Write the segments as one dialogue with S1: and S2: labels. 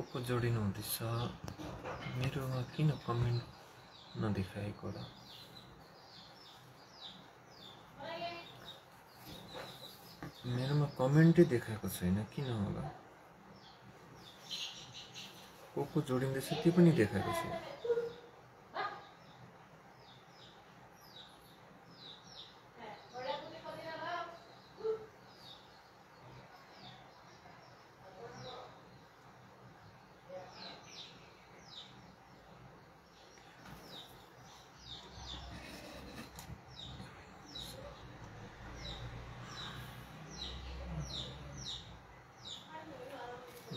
S1: को जोडिनु हुँदैछ मेरोमा किन कमेन्ट नदेखाएको होला मेरोमा कमेन्टै देखाएको छैन किन होला को जोडिँदैछ त्यो पनि देखाएको छैन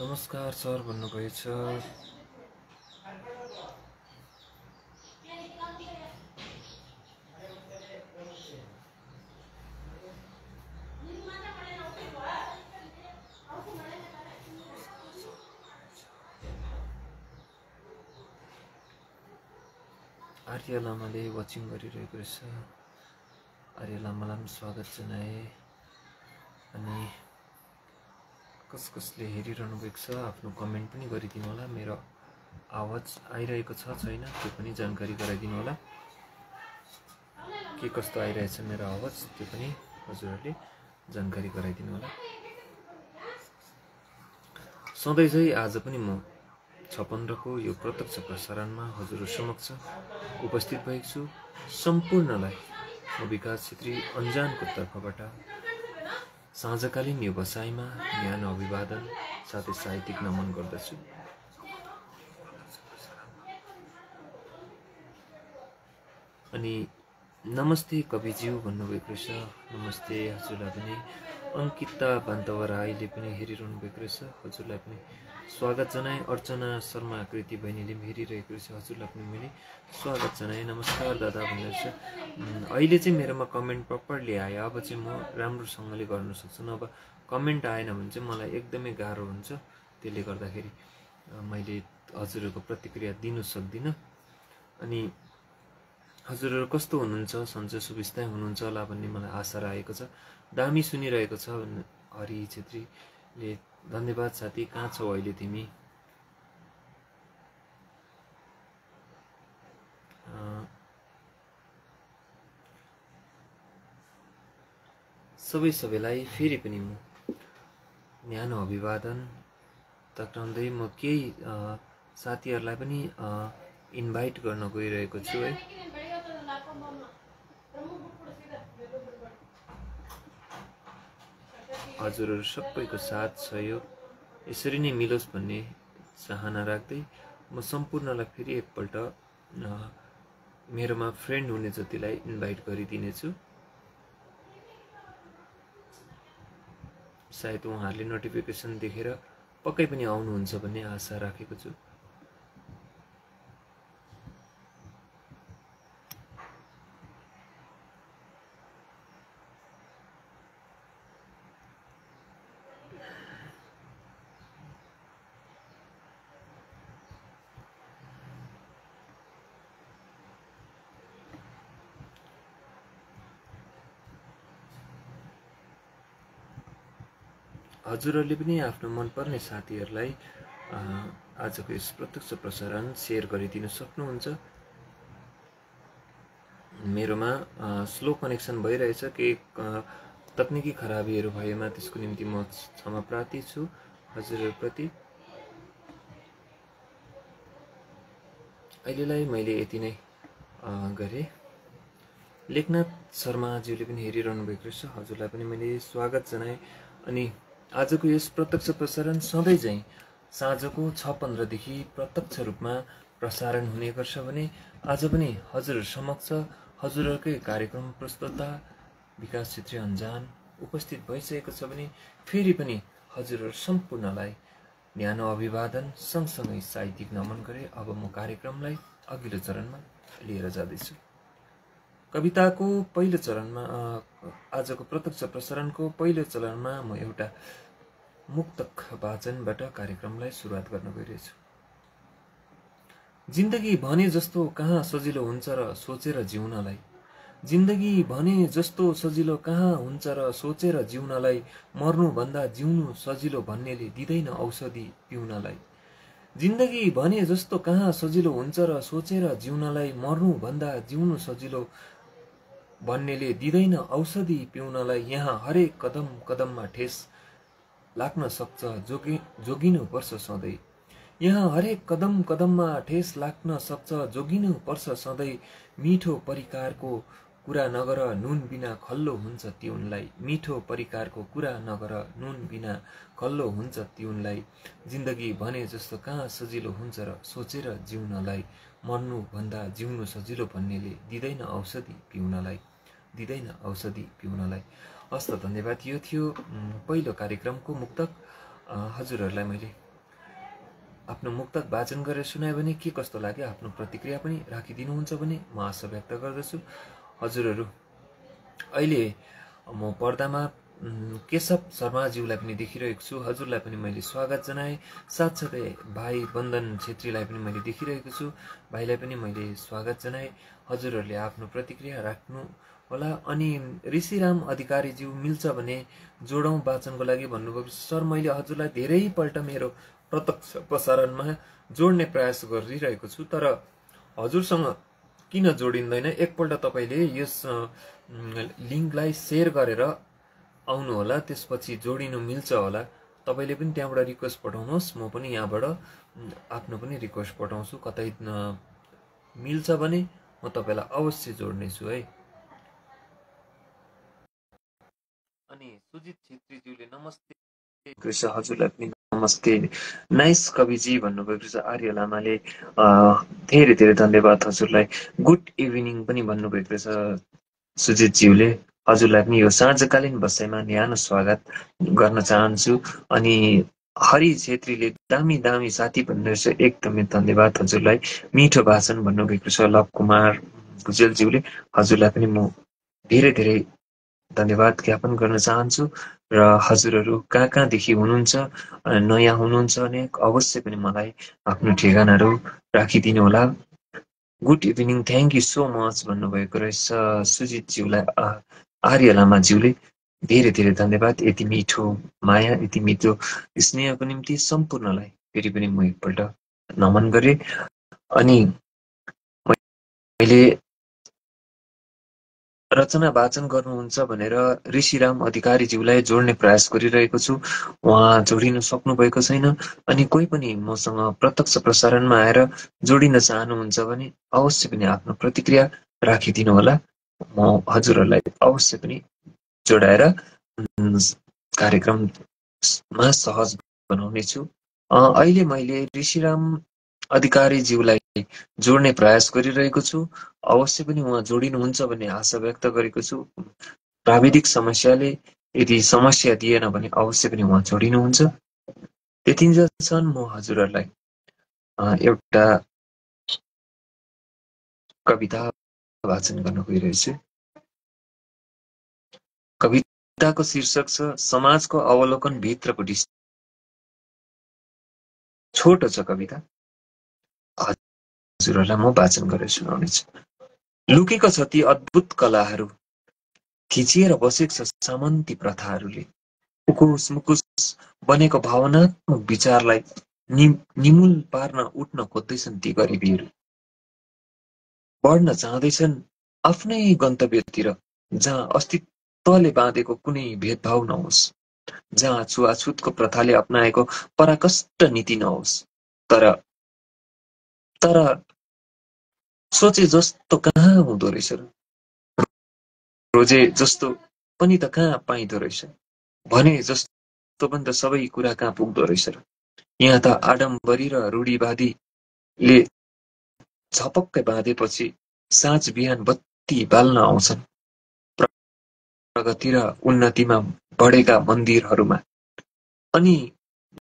S1: नमस्कार सर भन्नुभएछ आर्य लामाले वाचिङ गरिरहेको रहेछ आर्य लामालाई स्वागत जनाए अनि कसले हेरिरहनु भएको छ आफ्नो कमेन्ट पनि गरिदिनु होला मेरो आवाज आइरहेको छ छैन त्यो पनि जानकारी गराइदिनु होला के कस्तो आइरहेछ मेरो आवाज त्यो पनि हजुरहरूले जानकारी गराइदिनु होला सधैँ चाहिँ आज पनि म 56 को यो प्रत्यक्ष प्रसारणमा हजुरहरु समक्ष उपस्थित भएको छु सम्पूर्णलाई म विकास छेत्री अन्जानको तर्फबाट साँझकालीन यो बसाइमा न्यानो अभिवादन साथै साहित्यिक नमन गर्दछु अनि नमस्ते कविज्यू भन्नुभएको छ नमस्ते हजुरलाई पनि अंकिता बान्तवराईले पनि हेरिरहनु भएको रहेछ हजुरलाई पनि स्वागत जनाए अर्चना शर्मा कृति बहिनीले पनि हेरिरहेको रहेछ हजुरलाई पनि मैले स्वागत जनाए नमस्कार दादा भन्नुहुन्छ अहिले चाहिँ मेरोमा कमेन्ट प्रपरली आयो अब चाहिँ म राम्रोसँगले गर्न सक्छु नभए कमेन्ट आएन भने चाहिँ मलाई एकदमै गाह्रो हुन्छ त्यसले गर्दाखेरि मैले हजुरहरुको प्रतिक्रिया दिन सक्दिन अनि हजुरहरु कस्तो हुनुहुन्छ सन्चै सुविस्ता हुनुहुन्छ होला भन्ने मलाई आशा रहेको छ दामी सुनिरहेको छ हरि छेत्रीले धन्यवाद साथी कहाँ छौ अहिले तिमी सबैलाई फेरि पनि म न्यानो अभिवादन टक्राउँदै म केही साथीहरुलाई पनि इन्भाइट गर्न गइरहेको छु है हजुरहरू सबैको साथ सहयोग यसरी नै मिलोस् भन्ने चाहना राख्दै म सम्पूर्णलाई फेरि एकपल्ट मेरोमा फ्रेन्ड हुने जतिलाई इन्भाइट गरिदिनेछु। सायद उहाँहरूले नोटिफिकेसन देखेर पक्कै पनि आउनुहुन्छ भन्ने आशा राखेको छु। हजुरहरूले पनि आफ्नो मनपर्ने साथीहरूलाई आजको यस प्रत्यक्ष प्रसारण सेयर गरिदिन सक्नुहुन्छ। मेरोमा स्लो कनेक्सन भइरहेछ, केही तकनिकी खराबीहरू भएमा त्यसको निम्ति म क्षमा प्रार्थी छु हजुरहरूप्रति। अहिलेलाई मैले यति नै गरेँ। लेखनाथ शर्माज्यूले पनि हेरिरहनु भएको रहेछ, हजुरलाई पनि मैले स्वागत जनाएँ। अनि आजको यस प्रत्यक्ष प्रसारण सधैँ चाहिँ साँझको 6:15 देखि प्रत्यक्ष रूपमा प्रसारण हुने गर्छ भने आज पनि हजुरहरू समक्ष हजुरहरूकै कार्यक्रम प्रस्तुता विकास छेत्री अन्जान उपस्थित भइसकेको छ भने फेरि पनि हजुरहरू सम्पूर्णलाई न्यानो अभिवादन सँगसँगै साहित्यिक नमन गरे अब म कार्यक्रमलाई अघिल्लो चरणमा लिएर जाँदैछु। कविताको पहिलो चरणमा आजको प्रत्यक्ष प्रसारणको पहिलो चरणमा म एउटा मुक्तक वाचनबाट कार्यक्रमलाई सुरुवात गर्न गइरहेछु। जिन्दगी भने जस्तो कहाँ सजिलो हुन्छ र सोचेर जिउनलाई, जिन्दगी भने जस्तो सजिलो कहाँ हुन्छ र सोचेर जिउनलाई, मर्नुभन्दा जिउनु सजिलो भन्नेले दिँदैन औषधि पिउनलाई। जिन्दगी भने जस्तो कहाँ सजिलो हुन्छ र सोचेर जिउनलाई, मर्नुभन्दा जिउनु सजिलो भन्नेले दिँदैन औषधि पिउनलाई। यहाँ हरेक कदम कदममा ठेस लाग्न सक्छ जोगिनु पर्छ सधैँ, यहाँ हरेक कदम कदममा ठेस लाग्न सक्छ जोगिनु पर्छ सधैँ। मिठो परिकारको कुरा नगर नुन बिना खल्लो हुन्छ तिउनलाई, मिठो परिकारको कुरा नगर नुन बिना खल्लो हुन्छ तिउनलाई। जिन्दगी भने जस्तो कहाँ सजिलो हुन्छ र सोचेर जिउनलाई, मर्नुभन्दा जिउनु सजिलो भन्नेले दिँदैन औषधि पिउनलाई, दिँदैन औषधि पिउनलाई। हस् त धन्यवाद। यो थियो पहिलो कार्यक्रमको मुक्तक। हजुरहरूलाई मैले आफ्नो मुक्तक वाचन गरेर सुनायो भने के कस्तो लाग्यो आफ्नो प्रतिक्रिया पनि राखिदिनुहुन्छ भने म आशा व्यक्त गर्दछु। हजुरहरू अहिले म पर्दामा केशव शर्माज्यूलाई पनि देखिरहेको छु, हजुरलाई पनि मैले स्वागत जनाएँ। साथसाथै भाइ बन्दन छेत्रीलाई पनि मैले देखिरहेको छु, भाइलाई पनि मैले स्वागत जनाएँ। हजुरहरूले आफ्नो प्रतिक्रिया राख्नु होला। अनि ऋषिराम अधिकारीज्यू मिल्छ भने जोडौँ वाचनको लागि भन्नुभयो। सर मैले हजुरलाई धेरैपल्ट मेरो प्रत्यक्ष प्रसारणमा जोड्ने प्रयास गरिरहेको छु, तर हजुरसँग किन जोडिँदैन एकपल्ट तपाईँले यस लिङ्कलाई सेयर गरेर आउनु होला, त्यसपछि जोडिनु मिल्छ होला। तपाईँले पनि त्यहाँबाट रिक्वेस्ट पठाउनुहोस्, म पनि यहाँबाट आफ्नो पनि रिक्वेस्ट पठाउँछु। कतै मिल्छ भने म तपाईँलाई अवश्य जोड्नेछु है। अनि सुजित छेत्रीज्यूले नमस्ते हजुरलाई पनि नमस्ते। नाइस कविजी भन्नुभएको छ आर्य लामाले, धेरै धेरै धन्यवाद हजुरलाई। गुड इभिनिङ पनि भन्नुभएको छ सुजितज्यूले। हजुरलाई पनि यो साँझकालीन बसाइमा न्यानो स्वागत गर्न चाहन्छु। अनि हरि छेत्रीले दामी दामी साथी भन्नुहुँदैछ, एकदमै धन्यवाद हजुरलाई। मिठो भाषण भन्नुभएको छ लव कुमार भुजेलज्यूले, हजुरलाई पनि म धेरै धेरै धन्यवाद ज्ञापन गर्न चाहन्छु। र हजुरहरू कहाँ कहाँदेखि हुनुहुन्छ, नयाँ हुनुहुन्छ भने अवश्य पनि मलाई आफ्नो ठेगानाहरू राखिदिनु होला। Good evening, thank you so much भन्नुभएको रहेछ सुजितज्यूलाई आर्य लामाज्यूले, धेरै धेरै धन्यवाद। यति मिठो माया, यति मिठो स्नेहको निम्ति सम्पूर्णलाई फेरि पनि म एकपल्ट नमन गरेँ। अनि मैले रचना वाचन गर्नुहुन्छ भनेर ऋषिराम अधिकारीज्यूलाई जोड्ने प्रयास गरिरहेको छु, उहाँ जोडिन सक्नु भएको छैन। अनि कोही पनि मसँग प्रत्यक्ष प्रसारणमा आएर जोडिन चाहनुहुन्छ भने अवश्य पनि आफ्नो प्रतिक्रिया राखिदिनु होला, म हजुरहरूलाई अवश्य पनि जोडाएर कार्यक्रममा सहज बनाउनेछु। अहिले मैले ऋषिराम अधिकारीज्यूलाई जोड्ने प्रयास गरिरहेको छु। अवश्य पनि उहाँ जोडिनुहुन्छ भन्ने आशा व्यक्त गरेको छु। प्राविधिक समस्याले यदि समस्या दिएन भने अवश्य पनि उहाँ जोडिनुहुन्छ। त्यतिन्जेलसम्म म हजुरहरूलाई एउटा कविता वाचन गर्न गइरहेछु। कविताको शीर्षक छ समाजको अवलोकन भित्रको दृष्टि। छोटो छ कविता, हजुरहरूलाई म वाचन गरेर सुनाउनेछु। लुकेको छ ती अद्भुत कलाहरू, खिचिएर बसेको छ सामन्ती प्रथाहरूले। उकुस मुकुस बनेको भावनात्मक विचारलाई निमूल पार्न उठ्न खोज्दैछन् ती गरिबीहरू। बढ्न चाहँदैछन् आफ्नै गन्तव्यतिर, जहाँ अस्तित्वले बाँधेको कुनै भेदभाव नहोस्, जहाँ छुवाछुतको प्रथाले अपनाएको पराकष्ट नीति नहोस्। तर सोचे जस्तो कहाँ हुँदो रहेछ र, रोजे जस्तो पनि त कहाँ पाइँदो रहेछ, भने जस्तो पनि त सबै कुरा कहाँ पुग्दो रहेछ र। यहाँ त आडम्बरी र रूढिवादीले झपक्कै बाँधेपछि साँझ बिहान बत्ती बाल्न आउँछन् प्रगति र उन्नतिमा बढेका मन्दिरहरूमा, अनि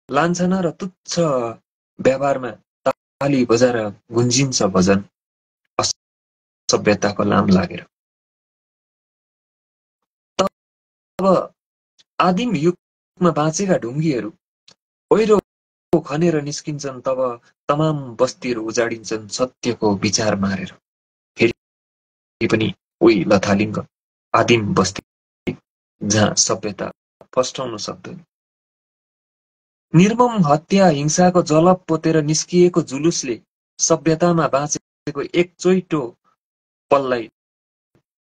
S1: लान्छना र तुच्छ व्यवहारमा ताली बजाएर गुन्जिन्छ भजन असभ्यताको लाम लागेर। तब आदिम युगमा बाँचेका ढुङ्गीहरू पहिरो खनेर निस्किन्छन्, तब तमाम बस्तीहरू उजाडिन्छन् सत्यको विचार मारेर। फेरि पनि उही लथालिङ्ग आदिम बस्ती, जहाँ सभ्यता फस्टाउन सक्दैन। निर्मम हत्या हिंसाको जलप पोतेर निस्किएको जुलुसले सभ्यतामा बाँचेको एकचोटो पललाई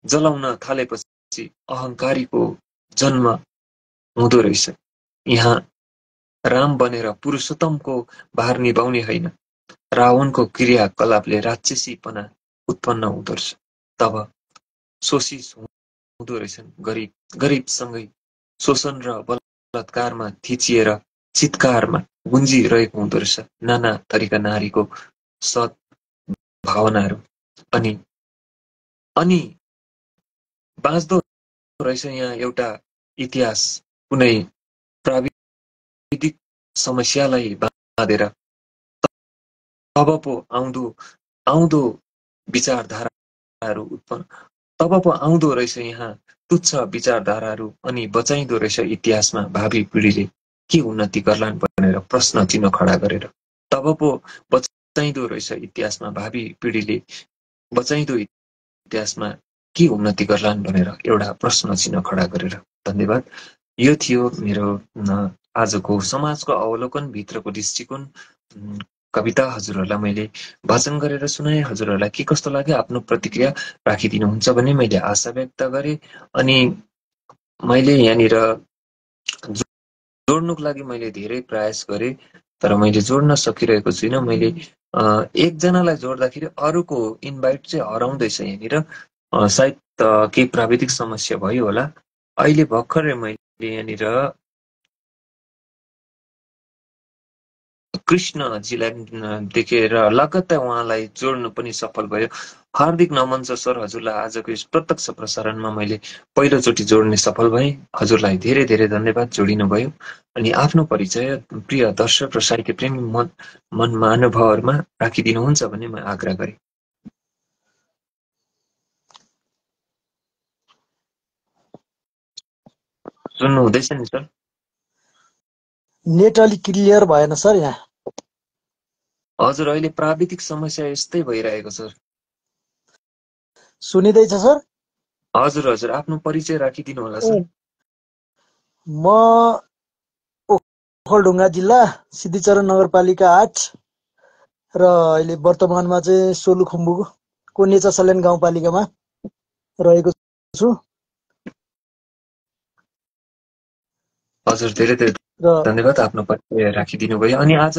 S1: जलाउन थालेपछि अहङ्कारीको जन्म हुँदो रहेछ। यहाँ राम बनेर पुरुषोत्तमको भार निभाउने होइन, रावणको क्रियाकलापले राक्षसीपना उत्पन्न हुँदो रहेछ। तब शोषित हुँदो रहेछन् गरिब, गरिबसँगै शोषण र बलात्कारमा थिचिएर चित्कारमा गुन्जिरहेको हुँदो रहेछ नाना थरीका नारीको सत् भावनाहरू। अनि बाँच्दो रहेछ यहाँ एउटा इतिहास, कुनै प्राविधिक समस्यालाई बाँधेर। तब पो आउँदो विचारधाराहरू उत्पन्न, तब पो आउँदो रहेछ यहाँ तुच्छ विचारधाराहरू, अनि बचाइँदो रहेछ इतिहासमा भावी पिँढीले के उन्नति गर्लान् भनेर प्रश्न चिन्ह खडा गरेर। तब पो बचाइँदो रहेछ इतिहासमा भावी पिँढीले, बचाइँदो इतिहासमा के उन्नति गर्लान् भनेर एउटा प्रश्न चिन्ह खडा गरेर। धन्यवाद। यो थियो मेरो आजको समाजको अवलोकन भित्रको दृष्टिकोण कविता हजुरहरूलाई मैले वाचन गरेर सुनाएँ। हजुरहरूलाई के कस्तो लाग्यो आफ्नो प्रतिक्रिया राखिदिनुहुन्छ भन्ने मैले आशा व्यक्त गरेँ। अनि मैले यहाँनिर जोड्नुको लागि मैले धेरै प्रयास गरेँ, तर मैले जोड्न सकिरहेको छुइनँ। मैले एकजनालाई जोड्दाखेरि अरूको इन्भाइट चाहिँ हराउँदैछ यहाँनिर, सायद केही प्राविधिक समस्या भयो होला। अहिले भर्खरै मैले यहाँनिर कृष्णजीलाई देखेर लगत्तै उहाँलाई जोड्नु पनि सफल भयो। हार्दिक नमन छ सर हजुरलाई। आजको यस प्रत्यक्ष प्रसारणमा मैले पहिलोचोटि जोड्ने सफल भएँ। हजुरलाई धेरै धेरै धन्यवाद, जोडिनु भयो। अनि आफ्नो परिचय प्रिय दर्शक र साहित्य प्रेमी मन महानुभावहरूमा राखिदिनुहुन्छ भन्ने म आग्रह गरेँ। सुन्नु हुँदैछ नि सर?
S2: नेट अलि क्लियर भएन सर यहाँ।
S1: हजुर, अहिले प्राविधिक समस्या यस्तै भइरहेको सर।
S2: सुनिँदैछ सर?
S1: हजुर हजुर, आफ्नो परिचय राखिदिनु होला सर।
S2: म ओखलढुङ्गा जिल्ला सिद्धिचरण नगरपालिका 8 र अहिले वर्तमानमा चाहिँ सोलुखुम्बुको नेचा सल्यान गाउँपालिकामा रहेको छु।
S1: हजुर, धेरै धेरै धन्यवाद आफ्नो परिचय राखिदिनु भयो। अनि आज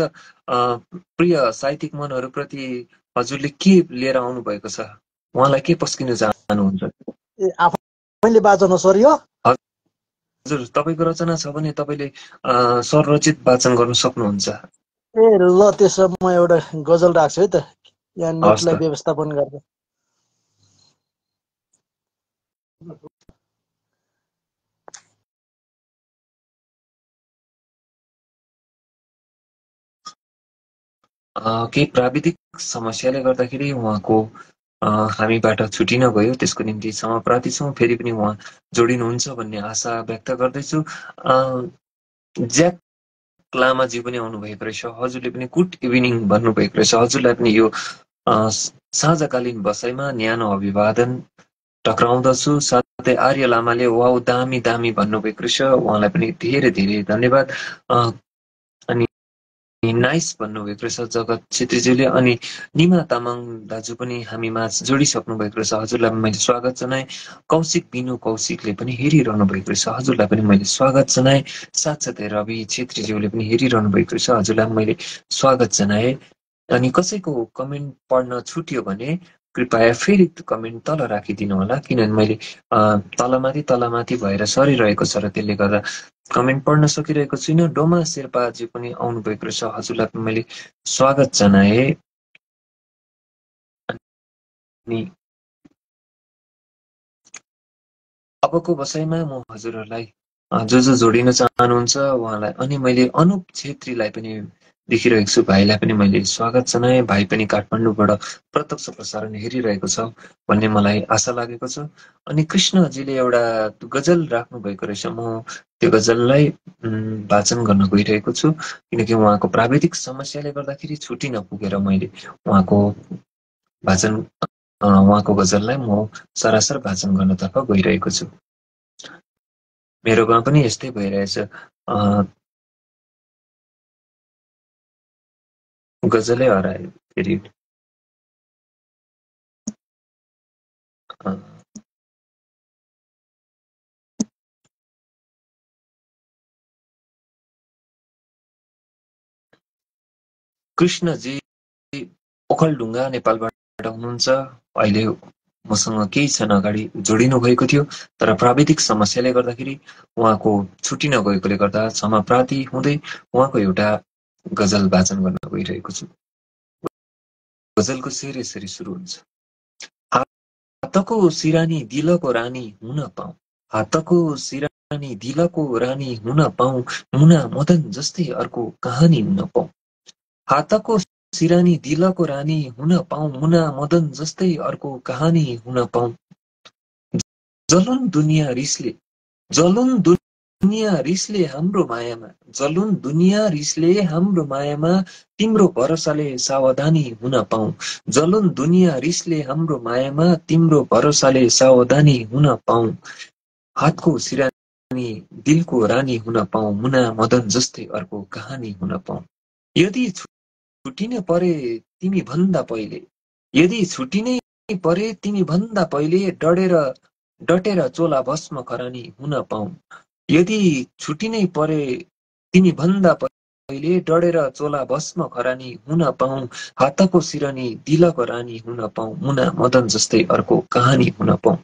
S1: प्रिय साहित्यिक मनहरूप्रति हजुरले के लिएर आउनु भएको छ, उहाँलाई के पस्किन चाहनुहुन्छ?
S2: आफैले बाँच्नु सर यो?
S1: हजुर तपाईँको रचना छ भने तपाईँले स्वररचित वाचन गर्न सक्नुहुन्छ।
S2: ए ल त्यसो म एउटा गजल राख्छु है त, यहाँ
S1: हवस्
S2: नेटलाई
S1: त।
S2: व्यवस्थापन गर्दा।
S1: केही प्राविधिक समस्याले गर्दाखेरि उहाँको हामीबाट छुटिन गयो, त्यसको निम्ति क्षमा प्रार्थी छौँ। फेरि पनि उहाँ जोडिनुहुन्छ भन्ने आशा व्यक्त गर्दैछु। ज्याक लामाजी पनि आउनुभएको रहेछ, हजुरले पनि गुड इभिनिङ भन्नुभएको रहेछ। हजुरलाई पनि यो साँझकालीन बसाइमा न्यानो अभिवादन टक्राउँदछु। साथै आर्य लामाले वाउ दामी दामी भन्नुभएको रहेछ, उहाँलाई पनि धेरै धेरै धन्यवाद। अनि नाइस भन्नुभएको रहेछ जगत छेत्रीज्यूले। अनि निमा तामाङ दाजु पनि हामी माझ जोडिसक्नु भएको रहेछ, हजुरलाई पनि मैले स्वागत जनाएँ। कौशिक बिनु कौशिकले पनि हेरिरहनु भएको रहेछ, हजुरलाई पनि मैले स्वागत जनाएँ। साथसाथै रवि छेत्रीज्यूले पनि हेरिरहनु भएको रहेछ, हजुरलाई पनि मैले स्वागत जनाएँ। अनि कसैको कमेन्ट पढ्न छुट्यो भने कृपया फेरि कमेन्ट तल राखिदिनु होला, किनभने मैले तलमाथि भएर सरिरहेको छ र त्यसले गर्दा कमेन्ट पढ्न सकिरहेको छुइनँ। डोमा शेर्पाजी पनि आउनुभएको रहेछ, हजुरलाई पनि मैले स्वागत जनाएँ। अनि अबको बसाइमा म हजुरहरूलाई जो जोडिन चाहनुहुन्छ उहाँलाई, अनि मैले अनुप छेत्रीलाई पनि देखिरहेको छु, भाइलाई पनि मैले स्वागत जनाएँ। भाइ पनि काठमाडौँबाट प्रत्यक्ष प्रसारण हेरिरहेको छ भन्ने मलाई आशा लागेको छ। अनि कृष्णजीले एउटा गजल राख्नु भएको रहेछ, म त्यो गजललाई वाचन गर्न गइरहेको छु, किनकि उहाँको प्राविधिक समस्याले गर्दाखेरि छुट्टी नपुगेर मैले उहाँको गजललाई म सरासर वाचन गर्नतर्फ गइरहेको छु। मेरो गाउँ पनि यस्तै भइरहेछ, गजलै हरायो फेरि। कृष्णजी ओखलढुङ्गा नेपालबाट हुनुहुन्छ, अहिले मसँग केही क्षण अगाडि जोडिनु भएको थियो, तर प्राविधिक समस्याले गर्दाखेरि उहाँको छुटिन गएकोले गर्दा क्षमा प्रार्थी हुँदै उहाँको एउटा गजल वाचन गर्न गइरहेको छु। गजलको शेर यसरी सुरु हुन्छ। हातको सिरानी दिलको रानी हुन पाऊँ, हातको सिरानी दिलको रानी हुन पाऊँ, मुना मदन जस्तै अर्को कहानी हुन पाऊँ। हातको सिरानी दिलको रानी हुन पाऊँ, मुना मदन जस्तै अर्को कहानी हुन पाऊँ। जलुन दुनियाँ रिसले हाम्रो मायामा, जलुन दुनियाँ रिसले हाम्रो मायामा, तिम्रो भरोसाले सावधानी हुन पाऊँ। जलुन दुनियाँ रिसले हाम्रो मायामा, तिम्रो भरोसाले सावधानी हुन पाऊँ। हातको सिरानी दिलको रानी हुन पाऊँ, मुना मदन जस्तै अर्को कहानी हुन पाऊँ। यदि छुटिन परे तिमी भन्दा पहिले, यदि छुटिनै परे तिमी भन्दा पहिले, डटेर चोला भस्म खरानी हुन पाऊँ। यदि छुटिनै परे तिमी भन्दा पहिले, डडेर चोला भस्म खरानी हुन पाऊँ। हातको सिरानी दिलको रानी हुन पाऊँ, मुना मदन जस्तै अर्को कहानी हुन पाऊँ।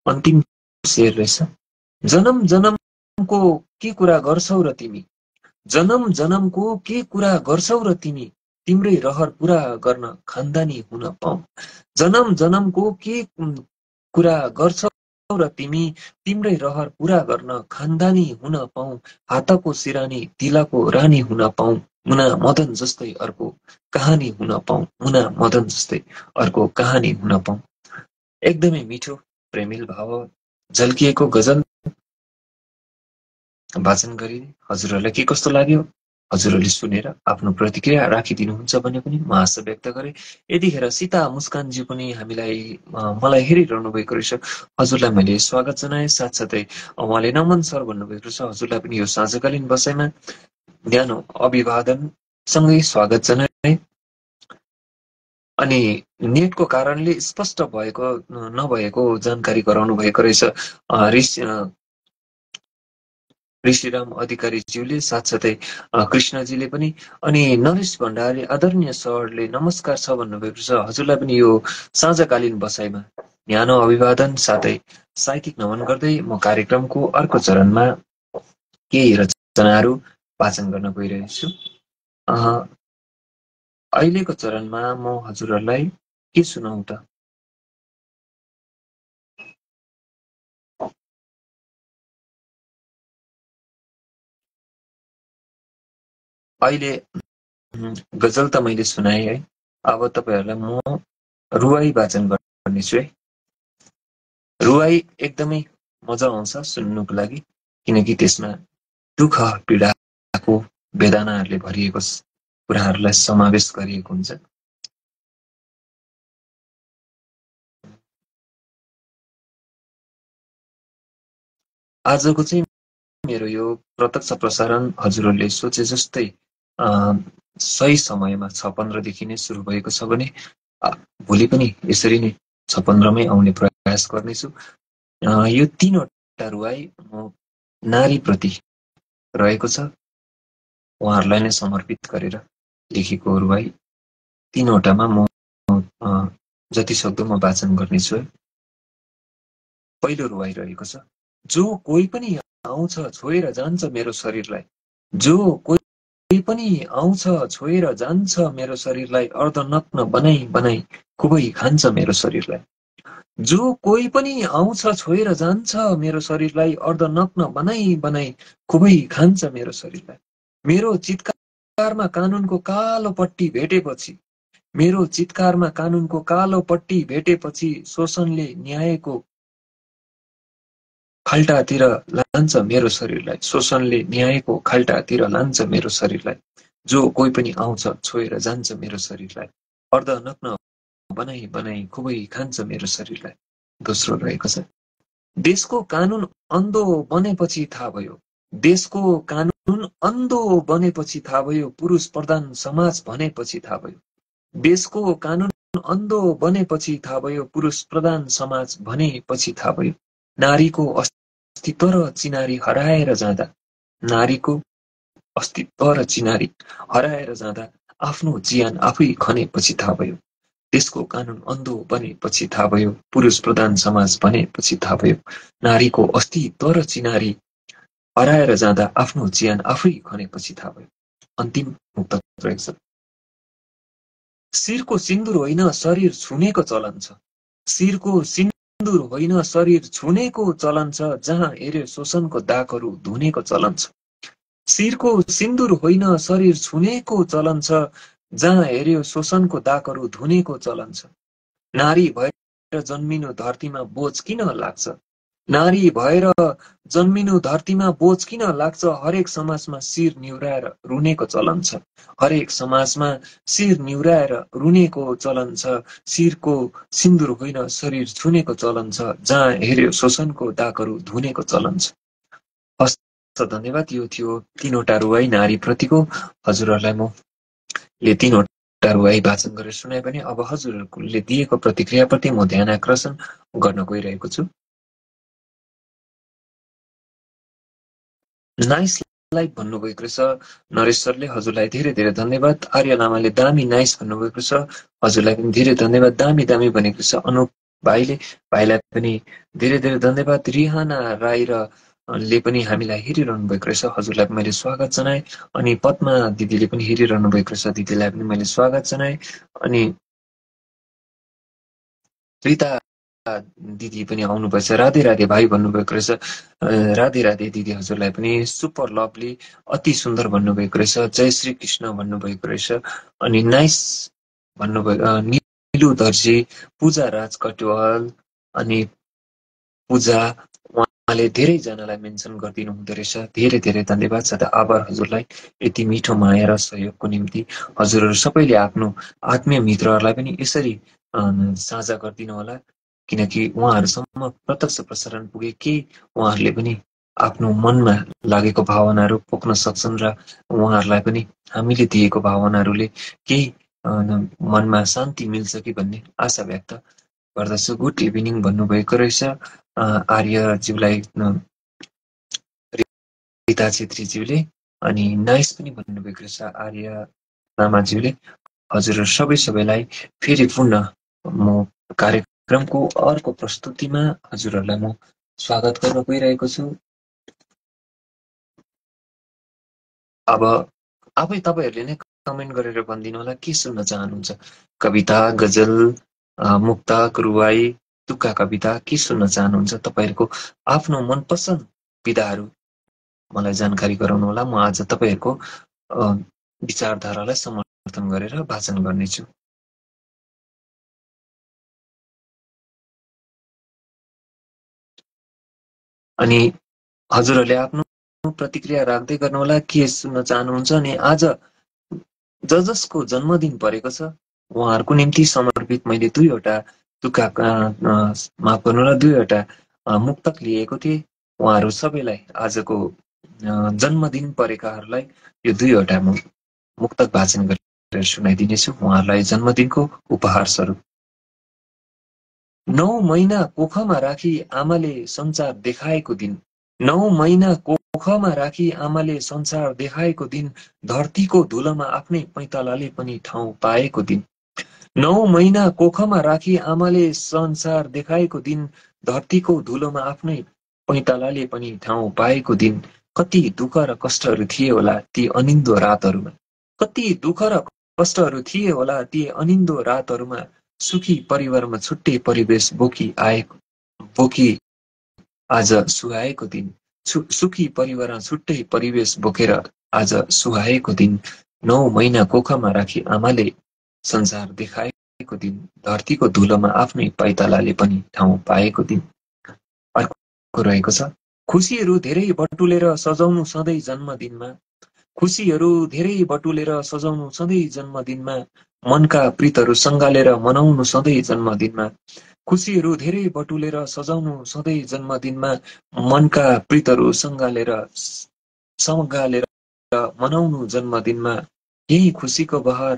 S1: अन्तिम शेर रहेछ। जन्म जन्मको के कुरा गर्छौ र तिमी, जन्म जन्मको के कुरा गर्छौ र तिमी, तिम्रै रहर पुरा गर्न खानदानी हुन पाऊँ। जन्म जन्मको के कुरा गर्छौ र तिमी, तिम्रै रहर पुरा गर्न खानदानी हुन पाऊँ। हातको सिरानी दिलको रानी हुन पाऊँ, मुना मदन जस्तै अर्को कहानी हुन पाऊँ, मुना मदन जस्तै अर्को कहानी हुन पाऊँ। एकदमै मिठो प्रेमिल भाव झल्किएको गजल वाचन गरी हजुरहरूलाई के कस्तो लाग्यो, हजुरहरूले सुनेर आफ्नो प्रतिक्रिया राखिदिनुहुन्छ भन्ने पनि म आशा व्यक्त गरेँ। यतिखेर सीता मुस्कानजी पनि मलाई हेरिरहनु भएको रहेछ, हजुरलाई मैले स्वागत जनाएँ। साथसाथै उहाँले नमन सर भन्नुभएको रहेछ, हजुरलाई पनि यो साँझकालीन बसाइमा न्यानो अभिवादन सँगै स्वागत जनाएँ। अनि नेटको कारणले स्पष्ट नभएको जानकारी गराउनु भएको रहेछ ऋषिराम अधिकारीज्यूले, साथसाथै कृष्णजीले पनि। अनि नरेश भण्डारी आदरणीय सरले नमस्कार छ भन्नुभएको छ, हजुरलाई पनि यो साँझकालीन बसाइमा न्यानो अभिवादन साथै साहित्यिक नमन गर्दै म कार्यक्रमको अर्को चरणमा केही रचनाहरू वाचन गर्न गइरहेको छु। अहिलेको चरणमा म हजुरहरूलाई के सुनाउँ त? अहिले गजल त मैले सुनाएँ है। अब तपाईहरुलाई म रुवाई वाचन गर्नेछु है। रुवाई एकदमै मजा आउँछ सुन्नुको लागि, किनकि त्यसमा दुःख पीडाको वेदनाहरूले भरिएको कुराहरूलाई समावेश गरिएको हुन्छ। आजको चाहिँ मेरो यो प्रत्यक्ष प्रसारण हजुरहरूले सोचे जस्तै सही समयमा 6:15 देखि नै सुरु भएको छ भने भोलि पनि यसरी नै 6:15 मै आउने प्रयास गर्नेछु। यो 3वटा रुवाई म नारीप्रति रहेको छ, उहाँहरूलाई नै समर्पित गरेर लेखेको रुवाई। 3वटामा म जति सक्दो म वाचन गर्नेछु है। पहिलो रुवाई रहेको छ, जो कोही पनि आउँछ छोएर जान्छ मेरो शरीरलाई, जो कोही पनि आउँछ छोएर जान्छ मेरो शरीरलाई, अर्धनग्न बनाई बनाई खुबै खान्छ मेरो शरीरलाई। जो कोही पनि आउँछ छोएर जान्छ मेरो शरीरलाई, अर्धनग्न बनाई बनाई खुबै खान्छ मेरो शरीरलाई। मेरो चित्कारमा कानुनको कालो पट्टी भेटेपछि, मेरो चित्कारमा कानुनको कालो पट्टी भेटेपछि शोषणले न्यायको खाल्टातिर लान्छ मेरो शरीरलाई, शोषणले न्यायको खाल्टातिर लान्छ मेरो शरीरलाई। जो कोही पनि आउँछ छोएर जान्छ मेरो शरीरलाई, अर्धनग्न बनाई बनाई खुबै खान्छ मेरो शरीरलाई। दोस्रो रहेको छ, देशको कानुन अन्धो बनेपछि थाहा भयो, देशको कानुन अन्धो बनेपछि थाहा भयो, पुरुष प्रधान समाज भनेपछि थाहा भयो, देशको कानुन अन्धो बनेपछि थाहा भयो, पुरुष प्रधान समाज भनेपछि थाहा भयो। नारीको अस्तित्व र चिनारी हराएर जाँदा, नारीको अस्तित्व र चिनारी हराएर जाँदा आफ्नो ज्यान आफै खनेपछि थाहा भयो। देशको कानुन अन्धो बनेपछि थाहा भयो, पुरुष प्रधान समाज बनेपछि थाहा भयो। नारीको अस्तित्व र चिनारी हराएर जाँदा आफ्नो ज्यान आफै खनेपछि थाहा भयो। अन्तिम मुक्तक रहेको छ, शिरको सिन्दुर होइन शरीर छुनेको चलन छ, शिरको सिन्दुर होइन शरीर छुनेको चलन छ, जहाँ हेर्यो शोषणको दागहरू धुनेको चलन छ। शिरको सिन्दुर होइन शरीर छुनेको चलन छ, जहाँ हेर्यो शोषणको दागहरू धुनेको चलन छ। नारी भएर जन्मिनु धरतीमा बोझ किन लाग्छ, नारी भएर जन्मिनु धरतीमा बोझ किन लाग्छ, हरेक समाजमा शिर निहुराएर रुनेको चलन छ, हरेक समाजमा शिर निहुराएर रुनेको चलन छ। शिरको सिन्दुर होइन शरीर छुनेको चलन छ, जहाँ हेर्यो शोषणको दागहरू धुनेको चलन छ। हस् त धन्यवाद। यो थियो 3वटा रुवाई नारीप्रतिको। हजुरहरूलाई म ले 3वटा रुवाई वाचन गरेर सुनाए पनि अब हजुरहरूले दिएको प्रतिक्रियाप्रति म ध्यान आकर्षण गर्न गइरहेको छु। नाइस लाइक भन्नुभएको छ नरेश सरले, हजुरलाई धेरै धेरै धन्यवाद। आर्य लामाले दामी नाइस भन्नुभएको छ, हजुरलाई पनि धेरै धन्यवाद। दामी दामी भनेको छ अनुप भाइले, भाइलाई पनि धेरै धेरै धन्यवाद। रिहाना राई र ले पनि हामीलाई हेरिरहनु भएको रहेछ, हजुरलाई पनि मैले स्वागत जनाएँ। अनि पद्मा दिदीले पनि हेरिरहनु भएको रहेछ, दिदीलाई पनि मैले स्वागत जनाएँ। अनि रिता दिदी पनि आउनुभएछ, राधे राधे भाइ भन्नुभएको रहेछ, राधे राधे दिदी, हजुरलाई पनि सुपर लभली अति सुन्दर भन्नुभएको रहेछ। जय श्री कृष्ण भन्नुभएको रहेछ। अनि नाइस भन्नुभएको निलु दर्जी, पूजा राज कटुवाल, अनि पूजा, उहाँले धेरैजनालाई मेन्सन गरिदिनु हुँदो रहेछ, धेरै धेरै धन्यवाद साथै आभार हजुरलाई यति मिठो माया र सहयोगको निम्ति। हजुरहरू सबैले आफ्नो आत्मीय मित्रहरूलाई पनि यसरी साझा गरिदिनु होला, किनकि उहाँहरूसम्म प्रत्यक्ष प्रसारण पुगे कि उहाँहरूले पनि आफ्नो मनमा लागेको भावनाहरू पोख्न सक्छन् र उहाँहरूलाई पनि हामीले दिएको भावनाहरूले केही मनमा शान्ति मिल्छ कि भन्ने आशा व्यक्त गर्दछु। गुड इभिनिङ भन्नुभएको रहेछ आर्यज्यूलाई, रिता छेत्रीज्यूले। अनि नाइस पनि भन्नुभएको रहेछ आर्य लामाज्यूले। हजुरहरू सबैलाई फेरि पुनः म कार्यक्रमको अर्को प्रस्तुतिमा हजुरहरूलाई म स्वागत गर्न गइरहेको छु। अब आफै तपाईहरूले नै कमेन्ट गरेर भनिदिनु होला के सुन्न चाहनुहुन्छ, कविता, गजल, मुक्तक, रुवाई, तुक्का कविता के सुन्न चाहनुहुन्छ? तपाईहरूको आफ्नो मनपसन्द विधाहरू मलाई जानकारी गराउनु होला। म आज तपाईहरूको विचारधारालाई समर्थन गरेर वाचन गर्नेछु। अनि हजुरहरूले आफ्नो प्रतिक्रिया राख्दै गर्नुहोला के सुन्न चाहनुहुन्छ। अनि आज जसको जन्मदिन परेको छ उहाँहरूको निम्ति समर्पित मैले दुईवटा तुक्का माफ गर्नुहोला दुईवटा मुक्तक लिएको थिएँ। उहाँहरू सबैलाई आजको जन्मदिन परेकाहरूलाई यो दुईवटा मुक्तक वाचन गरेर सुनाइदिनेछु उहाँहरूलाई जन्मदिनको उपहार स्वरूप। 9 महिना कोखमा राखी आमाले संसार देखाएको दिन, 9 महिना कोखमा राखी आमाले संसार देखाएको दिन, धरतीको धुलोमा आफ्नै पैतालाले पनि ठाउँ पाएको दिन, 9 महिना कोखमा राखी आमाले संसार देखाएको दिन, धरतीको धुलोमा आफ्नै पैतालाले पनि ठाउँ पाएको दिन, कति दुःख र कष्टहरू थिए होला ती अनिन्दो रातहरूमा, कति दुःख र कष्टहरू थिए होला ती अनिन्दो रातहरूमा, सुखी परिवारमा छुट्टै परिवेश बोकी आज सुहाएको दिन, सुखी परिवारमा छुट्टै परिवेश बोकेर आज सुहाएको दिन, 9 महिना कोखमा राखी आमाले संसार देखाएको दिन, धरतीको धुलोमा आफ्नै पैतालाले पनि ठाउँ पाएको दिन। अर्को रहेको छ, खुसीहरू धेरै बटुलेर सजाउनु सधैँ जन्मदिनमा, खुसीहरू धेरै बटुलेर सजाउनु सधैँ जन्मदिनमा, मनका प्रीतहरू सङ्गालेर मनाउनु सधैँ जन्मदिनमा, खुसीहरू धेरै बटुलेर सजाउनु सधैँ जन्मदिनमा, मनका प्रीतहरू सङ्गालेर मनाउनु जन्मदिनमा, यही खुसीको बहार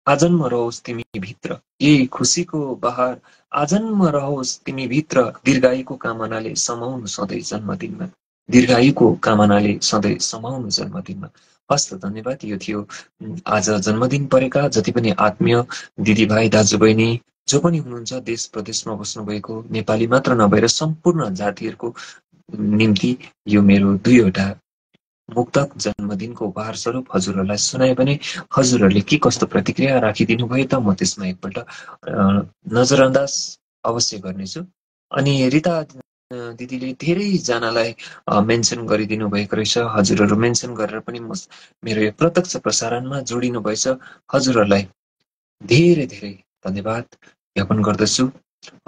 S1: आजन्म रहोस् तिमी भित्र, यही खुसीको बहार आजन्म रहोस् तिमी भित्र, दीर्घायुको कामनाले समाउनु सधैँ जन्मदिनमा, दीर्घायुको कामनाले सधैँ समाउनु जन्मदिनमा। हस् त धन्यवाद। यो थियो आज जन्मदिन परेका जति पनि आत्मीय दिदीभाइ दाजुबहिनी जो पनि हुनुहुन्छ देश प्रदेशमा बस्नुभएको नेपाली मात्र नभएर सम्पूर्ण जातिहरूको निम्ति यो मेरो दुईवटा मुक्तक जन्मदिनको उपहार स्वरूप हजुरहरूलाई सुनाए भने हजुरहरूले के कस्तो प्रतिक्रिया राखिदिनु भयो त म त्यसमा एकपल्ट नजरअन्दाज अवश्य गर्नेछु। अनि रिता दिदीले धेरैजनालाई मेन्सन गरिदिनु भएको रहेछ। हजुरहरू मेन्सन गरेर पनि मेरो यो प्रत्यक्ष प्रसारणमा जोडिनु भएछ। हजुरहरूलाई धेरै धेरै धन्यवाद ज्ञापन गर्दछु।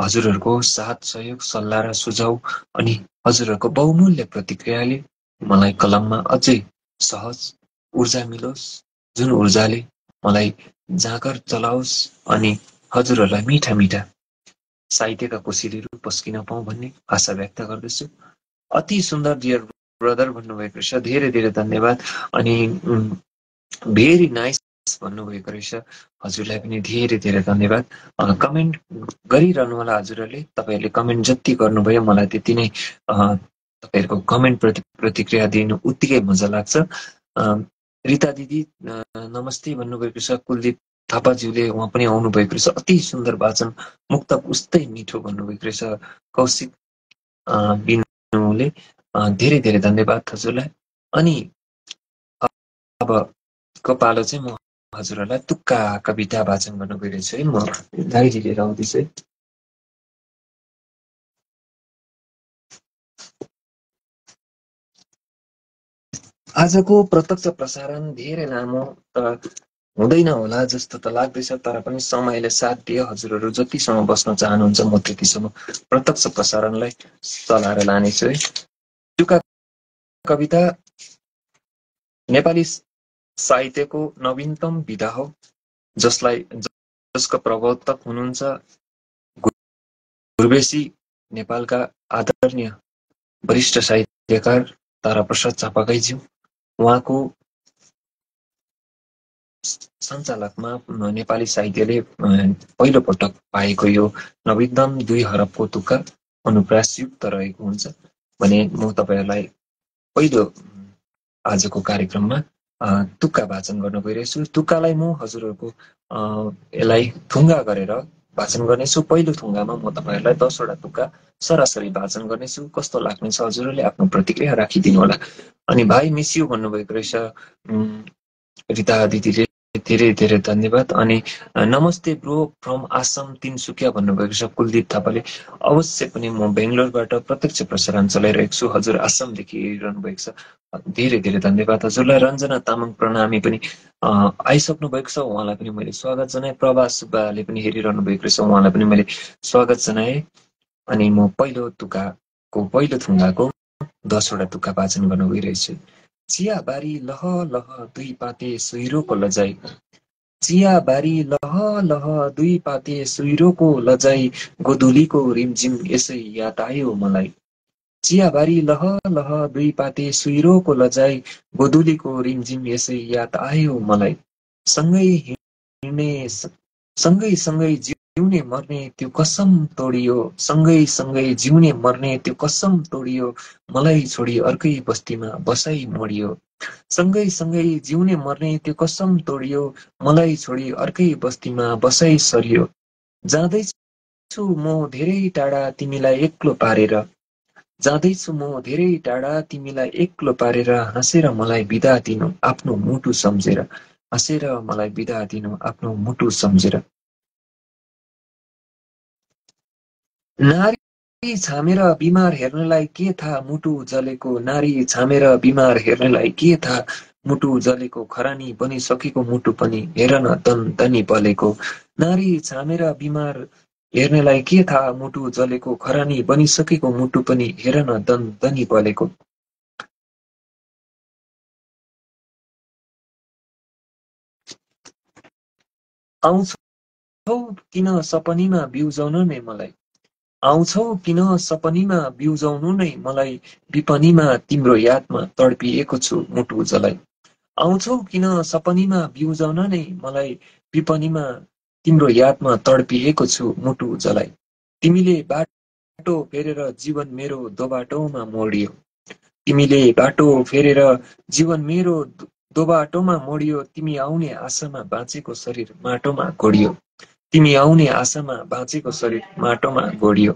S1: हजुरहरूको साथ सहयोग सल्लाह र सुझाव अनि हजुरहरूको बहुमूल्य प्रतिक्रियाले मलाई कलममा अझै सहज ऊर्जा मिलोस्, जुन ऊर्जाले मलाई जाँगर चलाओस् अनि हजुरहरूलाई मिठा मिठा साहित्यका कोसिलीहरू पस्किन पाऊँ भन्ने आशा व्यक्त गर्दछु। अति सुन्दर डियर ब्रदर भन्नुभएको छ, धेरै धेरै धन्यवाद। अनि भेरी नाइस भन्नुभएको रहेछ, हजुरलाई पनि धेरै धेरै धन्यवाद। कमेन्ट गरिरहनु होला हजुरहरूले, तपाईँहरूले कमेन्ट जति गर्नुभयो मलाई त्यति नै तपाईँहरूको कमेन्ट प्रति प्रतिक्रिया दिनु उत्तिकै मजा लाग्छ। रिता दिदी नमस्ते भन्नुभएको छ, कुलदीप थापाज्यूले उहाँ पनि आउनुभएको रहेछ, अति सुन्दर वाचन मुक्तक उस्तै मिठो भन्नुभएको रहेछ कौशिक बिनुले, धेरै धेरै धन्यवाद हजुरलाई। अनि अबको पालो चाहिँ म हजुरहरूलाई तुक्का कविता वाचन गर्न गइरहेछु है। म डायरी लिएर आउँदैछु है। आजको प्रत्यक्ष प्रसारण धेरै लामो त हुँदैन होला जस्तो त लाग्दैछ, तर पनि समयले साथ दिए हजुरहरू जतिसम्म बस्न चाहनुहुन्छ म त्यतिसम्म प्रत्यक्ष प्रसारणलाई चलाएर लानेछु है। तुक्का कविता नेपाली साहित्यको नवीनतम विधा हो, जसको प्रवर्तक हुनुहुन्छ गुरबेसी नेपालका आदरणीय वरिष्ठ साहित्यकार ताराप्रसाद चापागाईज्यू। उहाँको सञ्चालकमा नेपाली साहित्यले पहिलो पटक पाएको यो नवीनतम 2 हरफको तुक्का अनुप्रासयुक्त रहेको हुन्छ भने म तपाईहरुलाई पहिलो आजको कार्यक्रममा तुक्का वाचन गर्न गइरहेछु। तुक्कालाई म हजुरहरुको यसलाई थुङ्गा गरेर वाचन गर्नेछु। पहिलो थुङ्गामा म तपाईँहरूलाई 10वटा तुक्का सरासरी वाचन गर्नेछु। कस्तो लाग्नेछ हजुरहरूले आफ्नो प्रतिक्रिया राखिदिनु होला। अनि भाइ मिस यु भन्नुभएको रहेछ रिता दिदीले, धेरै धेरै धन्यवाद। अनि नमस्ते ब्रो फ्रम आसाम तिनसुकिया भन्नुभएको छ कुलदीप थापाले। अवश्य पनि म बेङ्गलोरबाट प्रत्यक्ष प्रसारण चलाइरहेको छु, हजुर आसामदेखि हेरिरहनु भएको छ, धेरै धेरै धन्यवाद हजुरलाई। रञ्जना तामाङ प्रणामी पनि आइसक्नु भएको छ, उहाँलाई पनि मैले स्वागत जनाएँ। प्रभास सुब्बाले पनि हेरिरहनु भएको रहेछ, उहाँलाई पनि मैले स्वागत जनाएँ। अनि म पहिलो थुङ्गाको 10वटा तुक्का वाचन गर्न गइरहेछु। चियाबारी लह लह दुई पाते सुइरोको लजाई, चियाबारी लह लह दुई पाते सुइरोको लजाई, गोधुलीको रिमझिम यसै याद आयो मलाई। चियाबारी लह लह दुई पाते सुइरोको लजाई, गोधुलीको रिमझिम यसै याद आयो मलाई। सँगै हिँड्ने सँगै सँगै जिउने मर्ने त्यो कसम तोडियो, सँगै सँगै जिउने मर्ने त्यो कसम तोडियो, मलाई छोडी अर्कै बस्तीमा बसाई मोडियो। सँगै सँगै जिउने मर्ने त्यो कसम तोडियो, मलाई छोडी अर्कै बस्तीमा बसाई सरियो। जाँदैछु म धेरै टाढा तिमीलाई एक्लो पारेर, जाँदैछु म धेरै टाढा तिमीलाई एक्लो पारेर, हाँसेर मलाई बिदा दिनु आफ्नो मुटु सम्झेर, हाँसेर मलाई बिदा दिनु आफ्नो मुटु सम्झेर। नारी छामेर बिमार हेर्नलाई के थाहा मुटु जलेको, नारी छामेर बिमार हेर्नलाई के थाहा मुटु जलेको, खरानी बनिसकेको मुटु पनि हेर न दनी बलेको। नारी छामेर बिमार हेर्नलाई के थाहा मुटु जलेको, खरानी बनिसकेको मुटु पनि हेर न दनी बलेको। आउँछौ किन सपनीमा बिउजाउन नै मलाई, आउँछौ किन सपनीमा बिउजाउनु नै मलाई, विपनीमा तिम्रो यादमा तडपिएको छु मुटु जलाई। आउँछौ किन सपनीमा बिउजाउन नै मलाई, विपनीमा तिम्रो यादमा तडपिएको छु मुटु जलाई। तिमीले बाटो फेरेर जीवन मेरो दोबाटोमा मोडियो, तिमीले बाटो फेरेर जीवन मेरो दोबाटोमा मोडियो, तिमी आउने आशामा बाँचेको शरीर माटोमा गोडियो, तिमी आउने आशामा बाँचेको शरीर माटोमा गोडियो।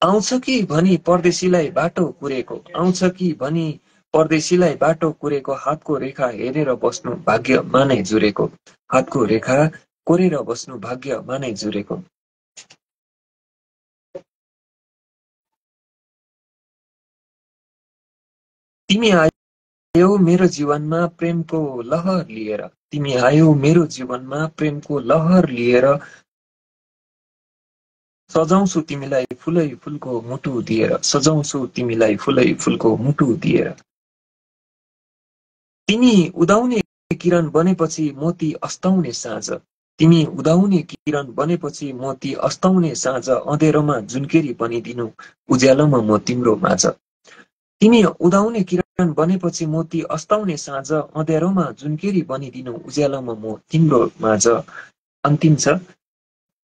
S1: आउँछ कि भनी परदेशीलाई बाटो कुरेको, आउँछ कि भनी परदेशीलाई बाटो कुरेको, हातको रेखा हेरेर बस्नु भाग्यमा नै जुरेको, हातको रेखा कोरेर बस्नु भाग्यमा नै जुरेको। तिमी आयौ मेरो जीवनमा प्रेमको लहर लिएर, तिमी आयौ मेरो जीवनमा प्रेमको लहर लिएर, सजाउँछु तिमीलाई फुलै फुलको मुटु दिएर, सजाउँछु तिमीलाई फुलै फुलको मुटु दिएर। तिमी उदाउने किरण बनेपछि मोती अस्ताउने साँझ, तिमी उदाउने किरण बनेपछि मोती अस्ताउने साँझ, अँधेरोमा जुनकेरी बनिदिनु उज्यालोमा म तिम्रो माझ। तिमी उदाउने किरण बनेपछि मोती अस्ताउने साँझ, अँधेरोमा जुनकेरी बनिदिनु उज्यालोमा म तिम्रो माझ। अन्तिम छ,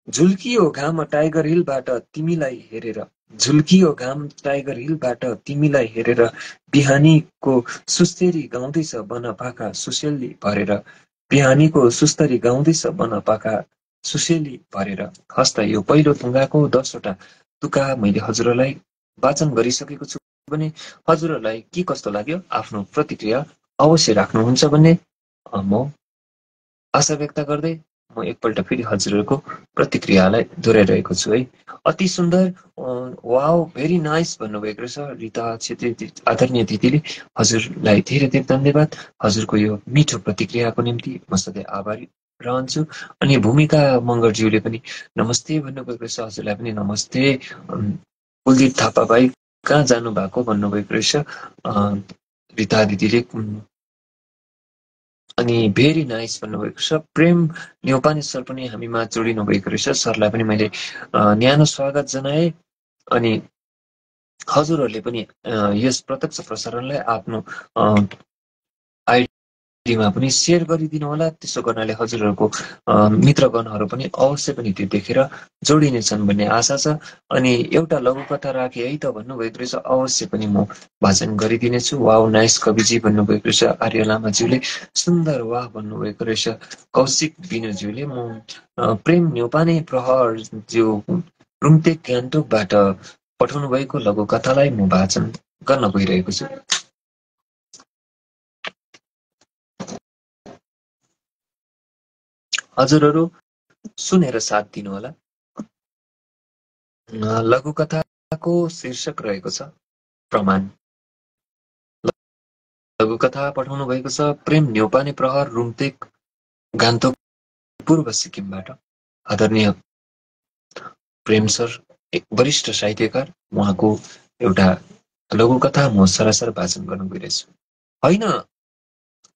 S1: झुल्कियो घाम टाइगर हिलबाट तिमीलाई हेरेर, झुल्कियो घाम टाइगर हिलबाट तिमीलाई हेरेर, बिहानीको सुस्तरी गाउँदैछ बनपाखा सुसेली भरेर, बिहानीको सुस्तरी गाउँदैछ बनपाखा सुसेली भरेर। हस्त यो पहिलो थुङ्गाको 10वटा तुक्का मैले हजुरहरूलाई वाचन गरिसकेको छु भने हजुरहरूलाई के कस्तो लाग्यो आफ्नो प्रतिक्रिया अवश्य राख्नुहुन्छ भन्ने म आशा व्यक्त गर्दै म एकपल्ट फेरि हजुरहरूको प्रतिक्रियालाई दोहोऱ्याइरहेको छु है। अति सुन्दर, वाओ भेरी नाइस भन्नुभएको रहेछ रिता छेत्री आदरणीय दिदीले, हजुरलाई धेरै धेरै धन्यवाद। हजुरको यो मिठो प्रतिक्रियाको निम्ति म सधैँ आभारी रहन्छु। अनि भूमिका मङ्गरज्यूले पनि नमस्ते भन्नुभएको रहेछ, हजुरलाई पनि नमस्ते। कुलदीप थापा भाइ कहाँ जानु भएको भन्नुभएको रहेछ रिता दिदीले। अनि भेरी नाइस भन्नुभएको छ। प्रेम न्यौपाने सर पनि हामीमा जोडिनु भएको रहेछ, सरलाई पनि मैले न्यानो स्वागत जनाएँ। अनि हजुरहरूले पनि यस प्रत्यक्ष प्रसारणलाई आफ्नो मा पनि सेयर गरिदिनु होला। त्यसो गर्नाले हजुरहरूको मित्रगणहरू पनि अवश्य पनि त्यो देखेर जोडिनेछन् भन्ने आशा छ। अनि एउटा लघुकथा राखे है त भन्नुभएको रहेछ, अवश्य पनि म वाचन गरिदिनेछु। वाउ नाइस कविजी भन्नुभएको रहेछ आर्य लामाज्यूले। सुन्दर वाह भन्नुभएको रहेछ कौशिक बिनुज्यूले। म प्रेम न्यौपाने प्रहर ज्यू रुम्तेक गान्तोकबाट पठाउनु भएको लघुकथालाई म वाचन गर्न गइरहेको छु। हजुरहरू सुनेर साथ दिनुहोला। लघुकथाको शीर्षक रहेको छ प्रमाण। लघुकथा पठाउनु भएको छ प्रेम न्यौपाने प्रहर रुम्तेक गान्तोक पूर्व सिक्किमबाट। आदरणीय प्रेम सर एक वरिष्ठ साहित्यकार, उहाँको एउटा लघुकथा म सरासर वाचन गर्न गइरहेछु। होइन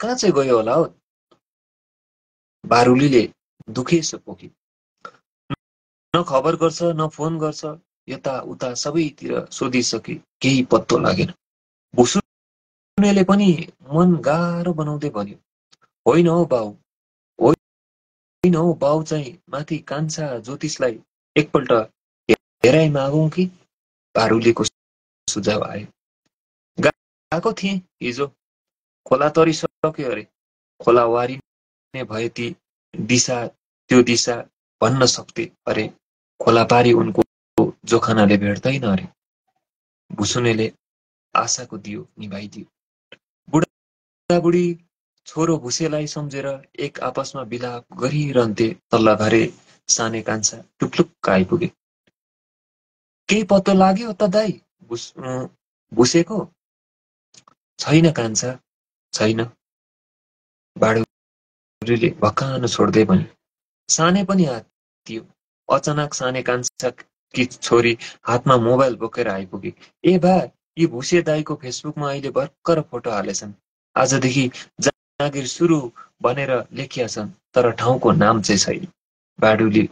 S1: कहाँ चाहिँ गयो होला हो बारुलीले दुखेसो पोखी। न खबर गर्छ न फोन गर्छ, यता उता सबैतिर सोधिसके केही पत्तो लागेन। भुसुनेले पनि मन गाह्रो बनाउँदै भन्यो, होइन हौ बाउ, होइन हौ बाउ चाहिँ माथि कान्छा ज्योतिषलाई एकपल्ट हेराइ मागौँ कि? बारुलीको सुझाव आयो। गएको थिएँ हिजो, खोला तरिसक्यो अरे। खोला वारिने भए ती दिशा त्यो दिशा भन्न सक्थे अरे। खोला पारी उनको जोखानाले भेट्दैन अरे। भुसुनेले आशाको दियो निभाइदियो। बुढाबुढी छोरो भुसेलाई सम्झेर एक आपसमा विलाप गरिरहन्थे। तल्ला घरे साने कान्छा टुप्लुक्क आइपुगे। केही पत्तो लाग्यो त दाइ भुसेको? छैन कान्छा, छैन, बाडुरीले भक्कानो छोड्दै भने। साने पनि आत्तियो। अचानक साने कान्छाकी छोरी हातमा मोबाइल बोकेर आइपुगे। ए बा, यी भुसे दाइको फेसबुकमा अहिले भर्खर फोटो हालेछन्। आजदेखि जागिर सुरु भनेर लेखिया छन्, तर ठाउँको नाम चाहिँ छैन। बाडुली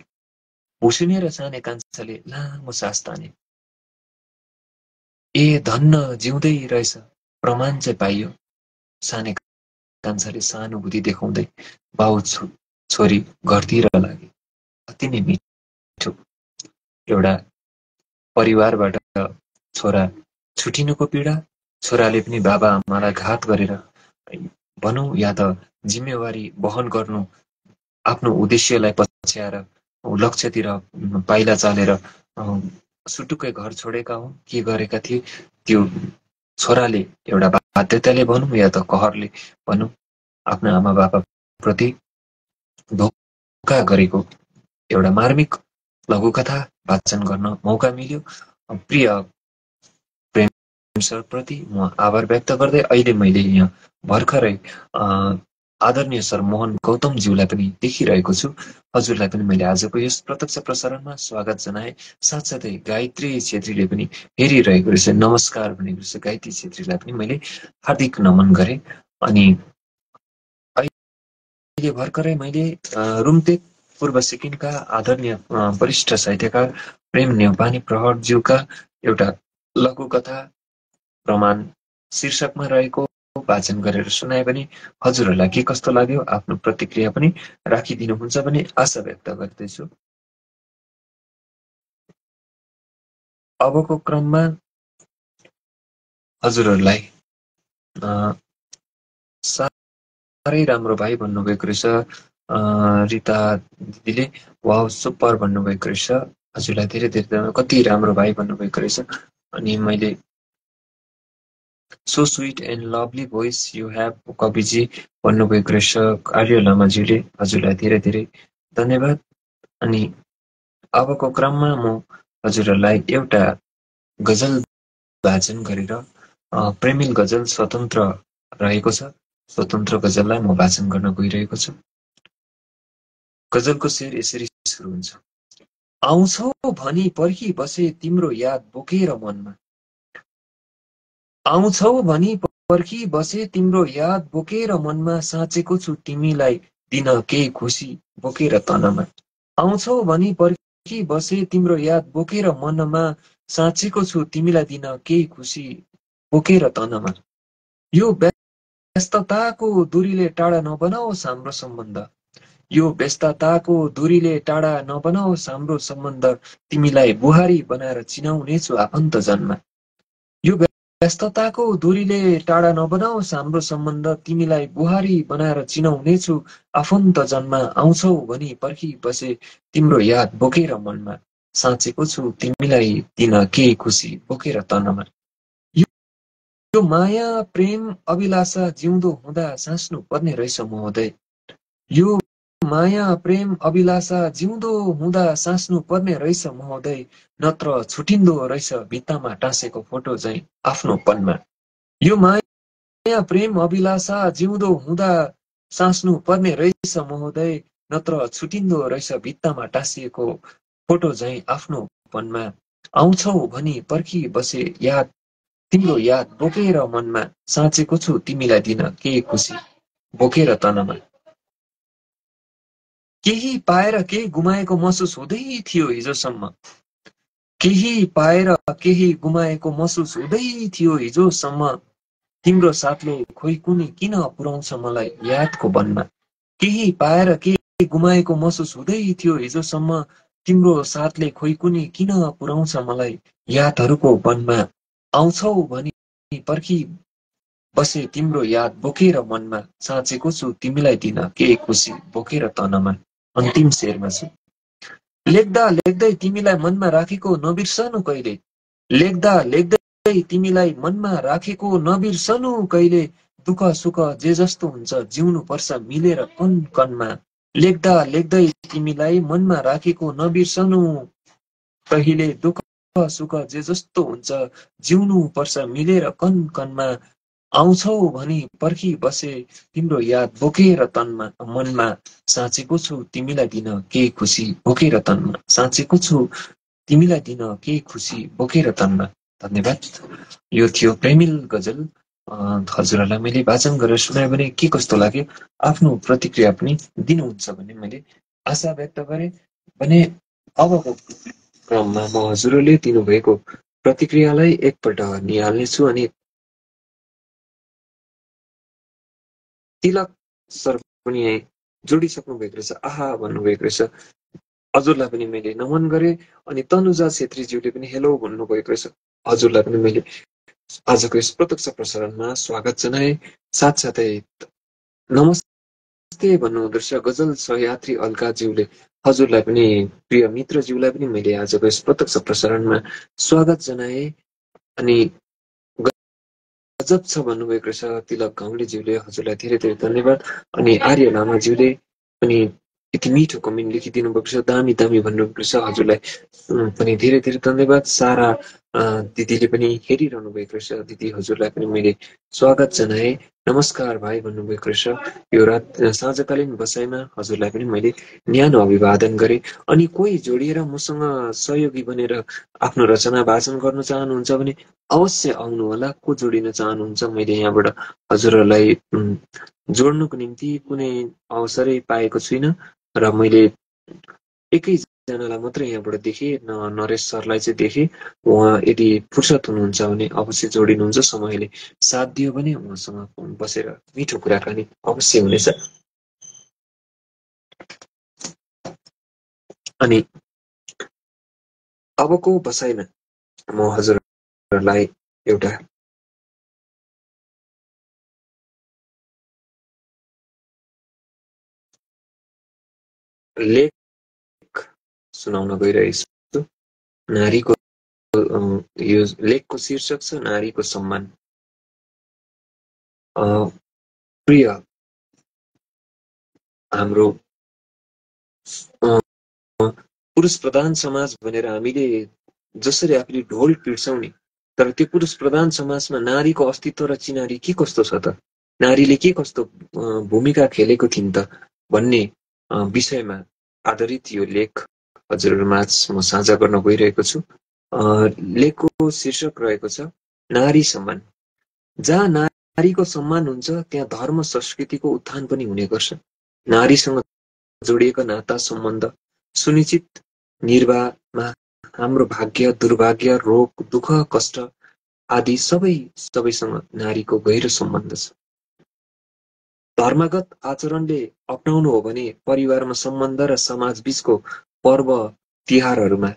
S1: भुसुने र साने कान्छाले लामो सास ताने। ए धन्न जिउँदै रहेछ, प्रमाण चाहिँ पाइयो। साने कान्छाले सहानुभूति देखाउँदै बाउ छोरी घरतिर लागे। अति नै मिठो। एउटा परिवारबाट छोरा छुटिनुको पीडा, छोराले पनि बाबा आमालाई घात गरेर भनौँ या त जिम्मेवारी वहन गर्नु, आफ्नो उद्देश्यलाई पछ्याएर लक्ष्यतिर पाइला चालेर सुटुक्कै घर छोडेका हुन्। के गरेका थिए त्यो छोराले एउटा बाध्यताले भनौँ या त कहरले भनौँ आफ्ना आमा बाबा प्रति धोका गरेको एउटा मार्मिक लघुकथा वाचन गर्न मौका मिल्यो। प्रिय प्रेम सर प्रति म आभार व्यक्त गर्दै अहिले मैले यहाँ भर्खरै आदरणीय सर मोहन गौतमज्यूलाई पनि देखिरहेको छु। हजुरलाई पनि मैले आजको यस प्रत्यक्ष प्रसारणमा स्वागत जनाए। साथसाथै गायत्री छेत्रीले पनि हेरिरहेको रहेछ। नमस्कार भनेको रहेछ गायत्री छेत्रीलाई पनि मैले हार्दिक नमन गरेँ। अनि अहिले भर्खरै मैले रुम्तेक पूर्व सिक्किमका आदरणीय वरिष्ठ साहित्यकार प्रेम न्यौपाने प्रहरज्यूका एउटा लघुकथा प्रमाण शीर्षकमा रहेको वाचन गरेर सुनाए भने हजुरहरूलाई के कस्तो लाग्यो आफ्नो प्रतिक्रिया पनि राखिदिनुहुन्छ भन्ने आशा व्यक्त गर्दैछु। अबको क्रममा हजुरहरूलाई साह्रै राम्रो भाइ भन्नुभएको रहेछ रिता दिदीले। वाउ सुपर भन्नुभएको रहेछ। हजुरलाई धेरै धेरै कति राम्रो भाइ भन्नुभएको रहेछ। अनि मैले so sweet and lovely voice you have कविजी भन्नुभएको रहेछ आर्य लामाज्यूले। हजुरलाई धेरै धेरै धन्यवाद। अनि अबको क्रममा म हजुरहरूलाई एउटा गजल वाचन गरेर प्रेमिल गजल स्वतन्त्र रहेको छ, स्वतन्त्र गजललाई म वाचन गर्न गइरहेको छु। गजलको शेर यसरी सुरु हुन्छ। आउँछौ भनी पर्खी बसे तिम्रो याद बोकेर मनमा, आउँछौ भनी पर्खी बसे तिम्रो याद बोकेर मनमा, साँचेको छु तिमीलाई दिन केही खुसी बोकेर तनमा। आउँछौ भनी पर्खी बसे तिम्रो याद बोकेर मनमा, साँचेको छु तिमीलाई दिन केही खुसी बोकेर तनमा। यो व्यस्तताको दूरीले टाढा नबनाओस् हाम्रो सम्बन्ध। यो व्यस्तताको दूरीले टाढा नबनाओस् हाम्रो सम्बन्ध। तिमीलाई बुहारी बनाएर चिनाउनेछु आफन्त जन्म। यो व्यस्तताको दूरीले टाढा नबनाओस् हाम्रो सम्बन्ध। तिमीलाई बुहारी बनाएर चिनाउनेछु आफन्त जन्म। आउँछौ भनी पर्खी बसे तिम्रो याद बोकेर मनमा। साँचेको छु तिमीलाई दिन के खुसी बोकेर तनमा। यो माया प्रेम अभिलाषा जिउँदो हुँदा साँच्नु पर्ने रहेछ महोदय। यो माया प्रेम अभिलाषा जिउँदो हुँदा साँच्नु पर्ने रहेछ महोदय। नत्र छुटिन्दो रहेछ भित्तामा टाँसेको फोटो झैँ आफ्नोपनमा। यो माया प्रेम अभिलाषा जिउँदो हुँदा साँच्नु पर्ने रहेछ महोदय। नत्र छुटिन्दो रहेछ भित्तामा टाँसिएको फोटो झैँ आफ्नोपनमा। आउँछौ भनी पर्खी बसे तिम्रो याद बोकेर मनमा। साँचेको छु तिमीलाई दिन के खुसी बोकेर तनमा। केही पाएर केही गुमाएको महसुस हुँदै थियो हिजोसम्म। केही पाएर केही गुमाएको महसुस हुँदै थियो हिजोसम्म। तिम्रो साथले खोइ कुनी किन पुर्याउँछ मलाई यादको वनमा। केही पाएर केही गुमाएको महसुस हुँदै थियो हिजोसम्म। तिम्रो साथले खोइ कुनी किन पुर्याउँछ मलाई यादहरूको वनमा। आउँछौ भनी पर्खी बसे तिम्रो याद बोकेर मनमा। साँचेको छु तिमीलाई दिन के खुसी बोकेर तनमा। अन्तिम शेरमा छु। लेख्दा लेख्दै तिमीलाई मनमा राखेको नबिर्सनु कहिले। लेख्दा लेख्दै तिमीलाई मनमा राखेको नबिर्सनु कहिले। दुःख सुख जे जस्तो हुन्छ जिउनु पर्छ मिलेर कन कनमा। लेख्दा लेख्दै तिमीलाई मनमा राखेको नबिर्सनु कहिले। दुःख सुख जे जस्तो हुन्छ जिउनु पर्छ मिलेर कन कनमा। आउँछौ भनी पर्खी बसे तिम्रो याद बोकेर मनमा। साँचेको छु तिमीलाई दिन के खुसी बोकेर तनमा। साँचेको छु तिमीलाई दिन के खुसी बोकेर तनमा। धन्यवाद। यो थियो प्रेमिल गजल। हजुरहरूलाई मैले वाचन गरेर सुनायो भने के कस्तो लाग्यो आफ्नो प्रतिक्रिया पनि दिनुहुन्छ भन्ने मैले आशा व्यक्त गरेँ भने अबको क्रममा म हजुरहरूले दिनुभएको प्रतिक्रियालाई एकपल्ट निहाल्नेछु अनि तिलक सर पनि जोडिसक्नु भएको रहेछ। आहा भन्नुभएको रहेछ। हजुरलाई पनि मैले नमन गरेँ अनि तनुजा छेत्रीज्यूले पनि हेलो भन्नुभएको रहेछ। हजुरलाई पनि मैले आजको यस प्रत्यक्ष प्रसारणमा स्वागत जनाए। साथसाथै नमस्ते भन्नुहुँदो रहेछ गजल सहयात्री अल्काज्यूले। हजुरलाई पनि प्रिय मित्रज्यूलाई पनि मैले आजको यस प्रत्यक्ष प्रसारणमा स्वागत जनाए अनि गजब छ भन्नुभएको रहेछ तिलक गाउँलेज्यूले। हजुरलाई धेरै धेरै धन्यवाद। अनि आर्य लामाज्यूले पनि यति मिठो कमेन्ट लेखिदिनु भएको छ। दामी दामी भन्नुभएको छ। हजुरलाई पनि धेरै धेरै धन्यवाद। सारा दिदीले पनि हेरिरहनु भएको रहेछ। दिदी हजुरलाई पनि मैले स्वागत जनाए। नमस्कार भाइ भन्नुभएको रहेछ। यो रात साँझकालीन बसाइमा हजुरलाई पनि मैले न्यानो अभिवादन गरेँ। अनि कोही जोडिएर मसँग सहयोगी बनेर आफ्नो रचना वाचन गर्न चाहनुहुन्छ भने अवश्य आउनु होला। को जोडिन चाहनुहुन्छ मैले यहाँबाट हजुरहरूलाई जोड्नुको निम्ति कुनै अवसरै पाएको छुइनँ र मैले एकैजनालाई मात्रै यहाँबाट देखेँ। नरेश सरलाई चाहिँ देखेँ। उहाँ यदि फुर्सद हुनुहुन्छ भने अवश्य जोडिनुहुन्छ। समयले साथ दियो भने उहाँसँग बसेर मिठो कुराकानी अवश्य हुनेछ। अनि अबको बसाइमा म हजुरहरूलाई एउटा लेख सुनाउन गइरहेछु। नारीको यो लेखको शीर्षक छ नारीको सम्मान। प्रिय हाम्रो पुरुष प्रधान समाज भनेर हामीले जसरी आफूले ढोल पिट्छौँ नि, तर त्यो पुरुष प्रधान समाजमा नारीको अस्तित्व र चिनारी के कस्तो छ त, नारीले के कस्तो भूमिका खेलेको थिइन् त भन्ने विषयमा आधारित यो लेख हजुरहरूमाझ म साझा गर्न गइरहेको छु। लेखको शीर्षक रहेको छ नारी सम्मान। जहाँ नारीको सम्मान हुन्छ त्यहाँ धर्म संस्कृतिको उत्थान पनि हुने गर्छ। नारीसँग जोडिएका नाता सम्बन्ध सुनिश्चित निर्वाहमा हाम्रो भाग्य दुर्भाग्य रोग दुःख कष्ट आदि सबैसँग नारीको गहिरो सम्बन्ध छ। धर्मगत आचरणले अपनाउनु हो भने परिवारमा सम्बन्ध र समाज बीचको पर्व तिहारहरूमा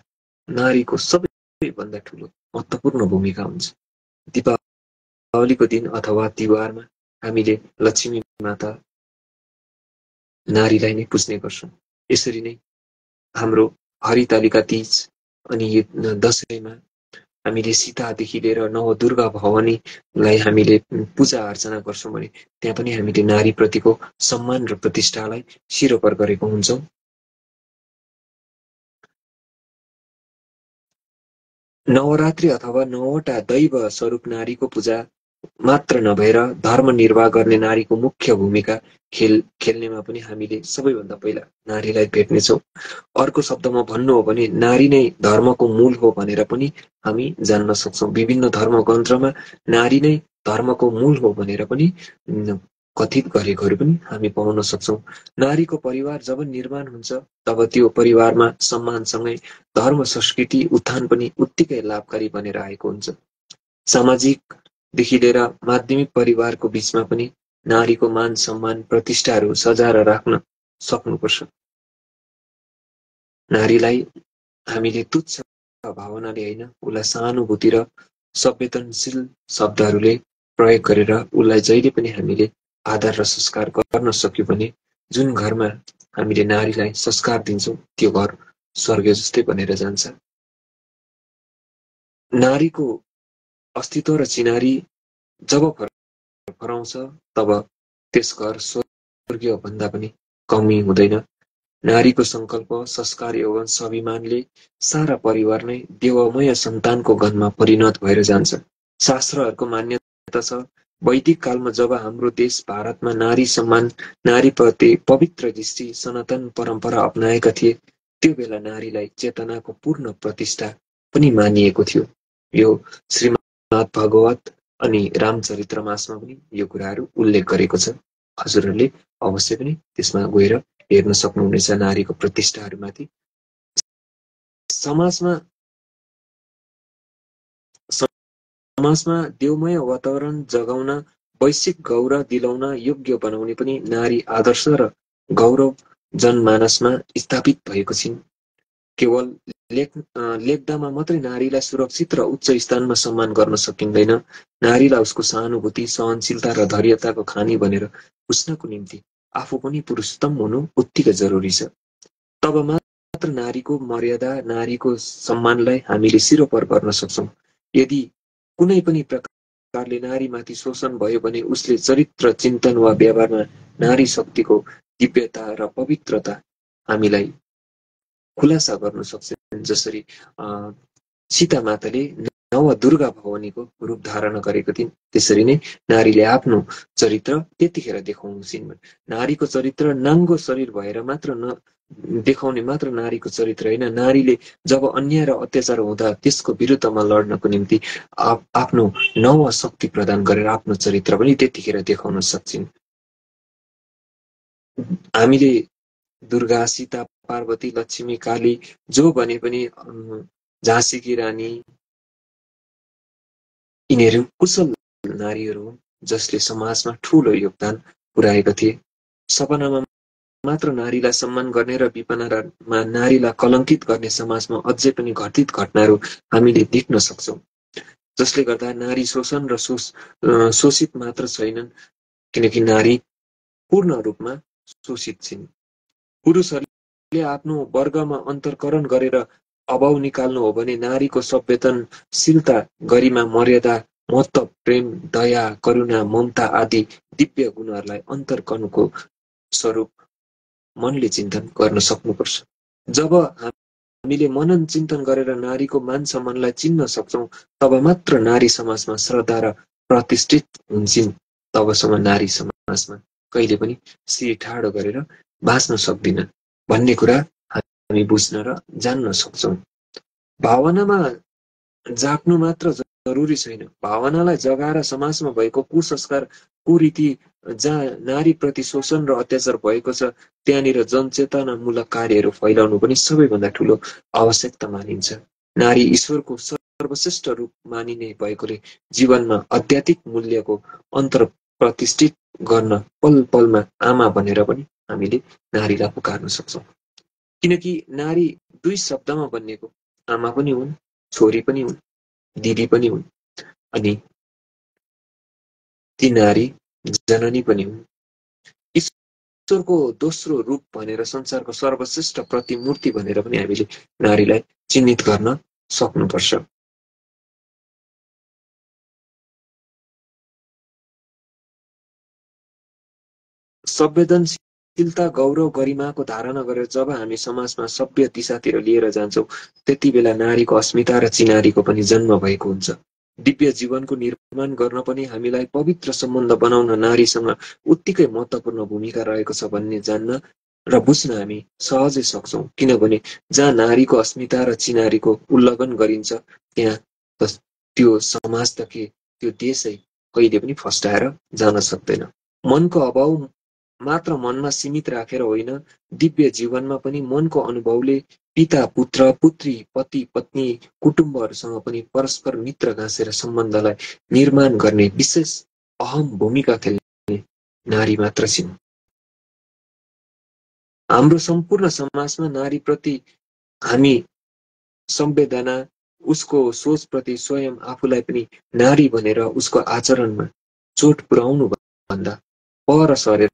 S1: नारीको सबैभन्दा ठुलो महत्त्वपूर्ण भूमिका हुन्छ। दीपावलीको दिन अथवा तिहारमा हामीले लक्ष्मी माता नारीलाई नै पुज्ने गर्छौँ। यसरी नै हाम्रो हरितालिका तीज अनि दशैंमा हामीले सीतादेखि लिएर नवदुर्गा भवानीलाई हामीले पूजा अर्चना गर्छौँ भने त्यहाँ पनि हामीले नारीप्रतिको सम्मान र प्रतिष्ठालाई शिरोपर गरेको हुन्छौँ। नवरात्रि अथवा 9वटा दैव स्वरूप नारीको पूजा मात्र नभएर धर्म निर्वाह गर्ने नारीको मुख्य भूमिका खेल्नेमा पनि हामीले सबैभन्दा पहिला नारीलाई भेट्नेछौँ। अर्को शब्दमा भन्नु हो भने नारी नै धर्मको मूल हो भनेर पनि हामी जान्न सक्छौँ। विभिन्न धर्म ग्रन्थमा नारी नै धर्मको मूल हो भनेर पनि कथित गरेकोहरू पनि हामी पाउन सक्छौँ। नारीको परिवार जब निर्माण हुन्छ तब त्यो परिवारमा सम्मानसँगै धर्म संस्कृति उत्थान पनि उत्तिकै लाभकारी बनेर आएको हुन्छ। सामाजिकदेखि लिएर माध्यमिक परिवारको बीचमा पनि नारीको मान सम्मान प्रतिष्ठाहरू सजाएर राख्न सक्नुपर्छ। नारीलाई हामीले तुच्छ भावनाले होइन, उसलाई सहानुभूति र संवेदनशील शब्दहरूले प्रयोग गरेर उसलाई जहिले पनि हामीले आदर र संस्कार गर्न सक्यौँ भने जुन घरमा हामीले नारीलाई संस्कार दिन्छौँ त्यो घर स्वर्ग जस्तै बनेर जान्छ। नारीको अस्तित्व र चिनारी जब फराउँछ तब त्यस घर स्वर्गीय भन्दा पनि कमी हुँदैन। नारीको संकल्प संस्कार एवं स्वाभिमानले सारा परिवार नै देवमय सन्तानको गनमा परिणत भएर जान्छ। शास्त्रहरूको मान्यता छ वैदिक कालमा जब हाम्रो देश भारतमा नारी सम्मान नारीप्रति पवित्र दृष्टि सनातन परम्परा अपनाएका थिए त्यो बेला नारीलाई चेतनाको पूर्ण प्रतिष्ठा पनि मानिएको थियो। यो श्रीमद् भागवत अनि रामचरित्र मासमा पनि यो कुराहरू उल्लेख गरेको छ। हजुरहरूले अवश्य पनि त्यसमा गएर हेर्न सक्नुहुनेछ नारीको प्रतिष्ठाहरूमाथि। समाजमा देवमय वातावरण जगाउन वैश्विक गौरव दिलाउन योग्य बनाउने पनि नारी आदर्श र गौरव जनमानसमा स्थापित भएको छिन्। केवल लेख्दामा मात्रै नारीलाई सुरक्षित र उच्च स्थानमा सम्मान गर्न सकिँदैन। नारीलाई उसको सहानुभूति सहनशीलता र धैर्यताको खानी भनेर बुझ्नको निम्ति आफू पनि पुरुषोत्तम हुनु उत्तिकै जरुरी छ। तब मात्र नारीको मर्यादा नारीको सम्मानलाई हामीले सिरोपर गर्न सक्छौँ। यदि कुनै पनि प्रकारले नारीमाथि शोषण भयो भने उसले चरित्र चिन्तन वा व्यवहारमा नारी शक्तिको दिव्यता र पवित्रता हामीलाई खुलासा गर्न सक्छन्। जसरी सीता माताले नवदुर्गा भवानीको रूप धारण गरेको थिइन् त्यसरी नै नारीले आफ्नो चरित्र त्यतिखेर देखाउँछिन्। नारीको चरित्र नाङ्गो शरीर भएर मात्र देखाउने मात्र नारीको चरित्र होइन, नारीले जब अन्याय र अत्याचार हुँदा त्यसको विरुद्धमा लड्नको निम्ति आफ्नो नव शक्ति प्रदान गरेर आफ्नो चरित्र पनि त्यतिखेर देखाउन सक्छिन्। हामीले दुर्गा सीता पार्वती लक्ष्मी काली जो भने पनि झाँसीकी रानी यिनीहरू कुशल नारीहरू हुन् जसले समाजमा ठूलो योगदान पुर्याएका थिए। सपनामा मात्र नारीलाई सम्मान गर्ने र विपन्नमा नारीलाई कलङ्कित गर्ने समाजमा अझै पनि घटित घटनाहरू हामीले देख्न सक्छौँ। जसले गर्दा नारी शोषण र शोषित मात्र छैनन् किनकि नारी पूर्ण रूपमा शोषित छिन्। पुरुषहरूले आफ्नो वर्गमा अन्तरकरण गरेर अभाव निकाल्नु हो भने नारीको संवेदनशीलता गरिमा मर्यादा महत्त्व प्रेम दया करुणा ममता आदि दिव्य गुणहरूलाई अन्तरकरणको स्वरूप मनले चिन्तन गर्न सक्नुपर्छ। जब हामीले मनन चिन्तन गरेर नारीको मान सम्मानलाई चिन्न सक्छौँ तब मात्र नारी समाजमा श्रद्धा र प्रतिष्ठित हुन्छन्। तबसम्म नारी समाजमा कहिले पनि शिर ठाडो गरेर बाँच्न सक्दिन भन्ने कुरा हामी बुझ्न र जान्न सक्छौँ। भावनामा जाग्नु मात्र जरुरी छैन, भावनालाई जगाएर समाजमा भएको कुसंस्कार कुरीति जहाँ नारीप्रति शोषण र अत्याचार भएको छ त्यहाँनिर जनचेतनामूलक कार्यहरू फैलाउनु पनि सबैभन्दा ठुलो आवश्यकता मानिन्छ। नारी ईश्वरको सर्वश्रेष्ठ रूप मानिने भएकोले जीवनमा आध्यात्मिक मूल्यको अन्तर प्रतिष्ठित गर्न पल पलमा आमा भनेर पनि हामीले नारीलाई पुकार्न सक्छौँ। किनकि नारी दुई शब्दमा बनिएको, आमा पनि हुन्, छोरी पनि हुन्, दिदी पनि हुन्, अनि ती नारी जननी पनि हुन्। ईश्वरको दोस्रो रूप भनेर, संसारको सर्वश्रेष्ठ प्रतिमूर्ति भनेर पनि हामीले नारीलाई चिन्हित गर्न सक्नुपर्छ। संवेदनशीलता, गौरव, गरिमाको धारणा गरेर जब हामी समाजमा सभ्य दिशातिर लिएर जान्छौँ, त्यति बेला नारीको अस्मिता र चिनारीको पनि जन्म भएको हुन्छ। दिव्य जीवनको निर्माण गर्न पनि हामीलाई पवित्र सम्बन्ध बनाउन नारीसँग उत्तिकै महत्त्वपूर्ण भूमिका रहेको छ भन्ने जान्न र बुझ्न हामी सहजै सक्छौँ। किनभने जहाँ नारीको अस्मिता र चिनारीको उल्लङ्घन गरिन्छ, त्यहाँ त्यो समाज त के, त्यो देशै कहिले पनि फस्टाएर जान सक्दैन। मनको अभाव मात्र मनमा सीमित राखेर होइन, दिव्य जीवनमा पनि मनको अनुभवले पिता, पुत्र, पुत्री, पति, पत्नी, कुटुम्बहरूसँग पनि परस्पर मित्र गाँसेर सम्बन्धलाई निर्माण गर्ने विशेष अहम भूमिका खेल्ने नारी मात्र छिन्। हाम्रो सम्पूर्ण समाजमा नारीप्रति हामी संवेदना, उसको सोचप्रति स्वयं आफूलाई पनि नारी भनेर उसको आचरणमा चोट पुर्याउनु भन्दा पर सरेर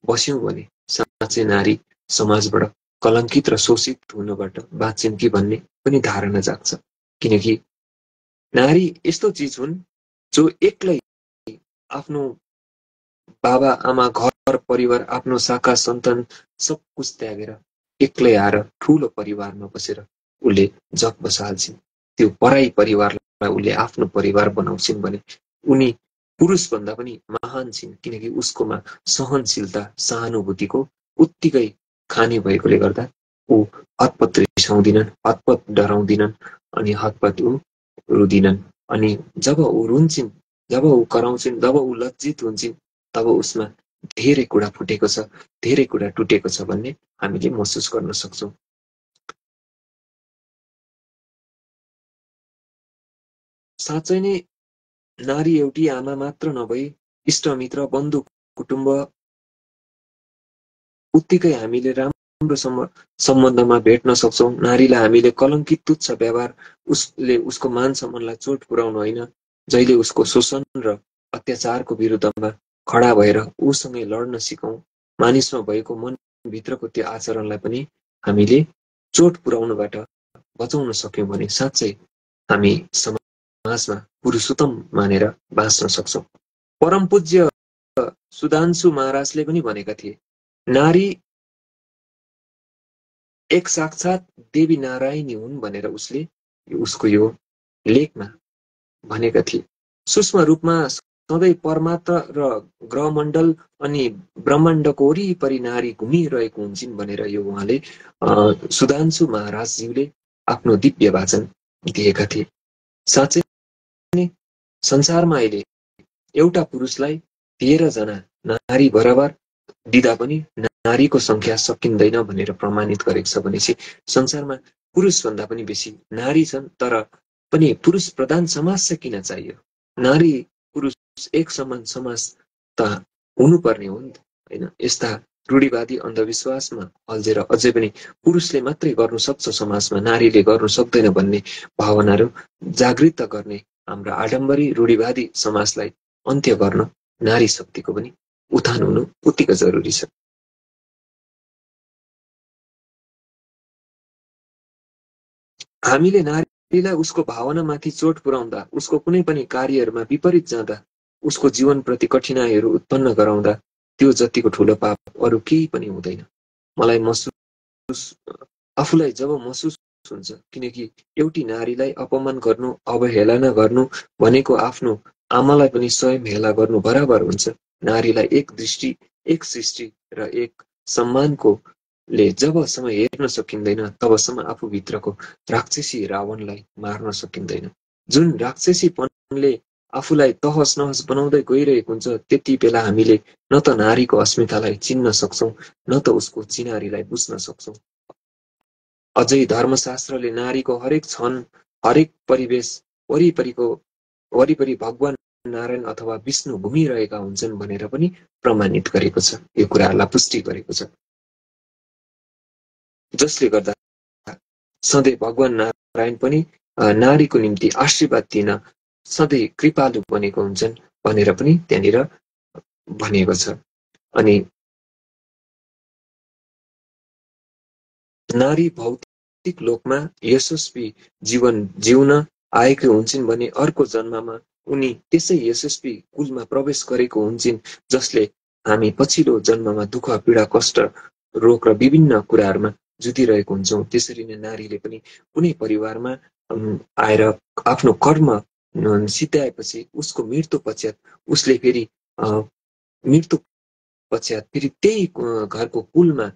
S1: बस्यौं भने साँच्चै नारी समाजबाट कलङ्कित र शोषित हुनबाट बाँच्छिन् कि भन्ने पनि धारणा जाग्छ। किनकि नारी यस्तो चिज हुन् जो एक्लै आफ्नो बाबा आमा, घर परिवार, आफ्नो शाखा सन्तान सब कुछ त्यागेर एक्लै आएर ठूलो परिवारमा बसेर उसले जग बसाल्छिन्। त्यो पराई परिवारलाई उसले आफ्नो परिवार बनाउँछिन् भने उनी पुरुषभन्दा पनि महान छिन्। किनकि उसकोमा सहनशीलता, सहानुभूतिको उत्तिकै खानी भएकोले गर्दा ऊ हतपत रिसाउँदिनन्, हतपत डराउँदिनन् अनि हतपत ऊ रुदिनन्। अनि जब ऊ रुन्छिन्, जब ऊ कराउँछिन्, जब ऊ लज्जित हुन्छिन्, तब उसमा धेरै कुरा फुटेको छ, धेरै कुरा टुटेको छ भन्ने हामीले महसुस गर्न सक्छौँ। साँच्चै नै नारी एउटी आमा मात्र नभई इष्टमित्र, बन्धु, कुटुम्ब उत्तिकै हामीले राम्रो सम्बन्धमा भेट्न सक्छौँ। नारीलाई हामीले कलङ्कित, तुच्छ व्यवहार, उसले उसको मान सम्मानलाई चोट पुर्याउनु होइन, जहिले उसको शोषण र अत्याचारको विरुद्धमा खडा भएर उसँगै लड्न सिकौँ। मानिसमा भएको मनभित्रको त्यो आचरणलाई पनि हामीले चोट पुर्याउनबाट बचाउन सक्यौँ भने साँच्चै हामी समाजमा पुरुषोत्तम मानेर बाँच्न सक्छौँ। परम पूज्य सुधांशु महाराजले पनि भनेका थिए, नारी एक साक्षात देवी नारायणी हुन् भनेर उसले उसको यो लेखमा भनेका थिए। सूक्ष्म रूपमा सधैँ परमात्मा र ग्रहमण्डल अनि ब्रह्माण्डको वरिपरि नारी घुमिरहेको हुन्छन् भनेर यो उहाँले सुधांशु महाराजज्यूले आफ्नो दिव्य वाचन दिएका थिए। साँच्चै नै संसारमा अहिले एउटा पुरुषलाई 13 जना नारी बराबर दिँदा पनि नारीको संख्या सकिँदैन भनेर प्रमाणित गरेको छ भनेपछि संसारमा पुरुषभन्दा पनि बेसी नारी छन्। तर पनि पुरुष प्रधान समाज चाहिँ किन चाहियो? नारी पुरुष एक समान समाज त हुनुपर्ने हो नि त, हैन? यस्ता रूढिवादी अन्धविश्वासमा अल्झेर अझै पनि पुरुषले मात्रै गर्नु सक्छ समाजमा, नारीले गर्नु सक्दैन भन्ने भावनाहरू जागृत गर्ने हाम्रा आडम्बरी रूढिवादी समाजलाई अन्त्य गर्न नारी शक्तिको पनि उत्थान हुनु उत्तिकै जरुरी छ। हामीले नारीलाई उसको भावनामाथि चोट पुर्याउँदा, उसको कुनै पनि कार्यहरूमा विपरीत जाँदा, उसको जीवनप्रति कठिनाइहरू उत्पन्न गराउँदा त्यो जतिको ठूलो पाप अरू केही पनि हुँदैन। मलाई आफूलाई जब महसुस हुन्छ, किनकि एउटी नारीलाई अपमान गर्नु, अवहेलना गर्नु भनेको आफ्नो आमालाई पनि स्वयं हेला गर्नु बराबर हुन्छ। नारीलाई एक दृष्टि, एक सृष्टि र एक सम्मानको ले जबसम्म हेर्न सकिँदैन तबसम्म आफूभित्रको राक्षसी रावणलाई मार्न सकिँदैन। जुन राक्षसीपनले आफूलाई तहस नहस बनाउँदै गइरहेको हुन्छ, त्यति बेला हामीले न त नारीको अस्मितालाई चिन्न सक्छौं, न त उसको चिनारीलाई बुझ्न सक्छौं। अझै धर्मशास्त्रले नारीको हरेक क्षण, हरेक परिवेश, वरिपरि भगवान नारायण अथवा विष्णु घुमिरहेका हुन्छन् भनेर पनि प्रमाणित गरेको छ, यो कुराहरूलाई पुष्टि गरेको छ। जसले गर्दा सधैँ भगवान नारायण पनि नारीको निम्ति आशीर्वाद दिन सधैँ कृपालु बनेको हुन्छन् भनेर पनि त्यहाँनिर भनेको छ। अनि नारी भौतिक लोकमा यशस्वी जीवन जिउन आएका हुन्छन् भने अर्को जन्ममा उनी त्यसै यशस्वी कुलमा प्रवेश गरेको हुन्छन्, जसले हामी पछिल्लो जन्ममा दुःख पीडा कष्ट रोग र विभिन्न कुराहरूमा जुधिरहेको हुन्छौँ। त्यसरी नै नारीले पनि कुनै परिवारमा आएर आफ्नो कर्म सिद्ध्याएपछि उसको मृत्यु पश्चात उसले फेरि मृत्यु पश्चात फेरि त्यही घरको कुलमा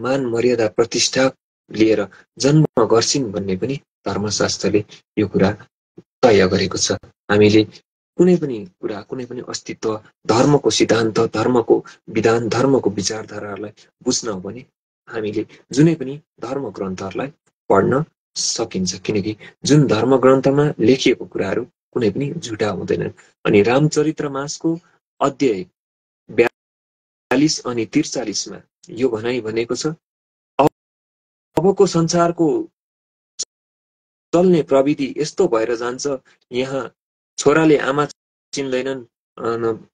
S1: मान मर्यादा प्रतिष्ठा लिएर जन्म गर्छिन् भन्ने पनि धर्मशास्त्रले यो कुरा तय गरेको छ। हामीले कुनै पनि कुरा, कुनै पनि अस्तित्व, धर्मको सिद्धान्त, धर्मको विधान, धर्मको विचारधाराहरूलाई बुझ्न हो भने हामीले जुनै पनि धर्म ग्रन्थहरूलाई पढ्न सकिन्छ, किनकि जुन धर्म ग्रन्थमा लेखिएको कुराहरू कुनै पनि झुटा हुँदैनन्। अनि रामचरितमानसको अध्याय 42 अनि 43 मा यो भनाइ भनेको छ, अबको संसारको चल्ने प्रविधि यस्तो भएर जान्छ, यहाँ छोराले आमा चिन्दैनन्,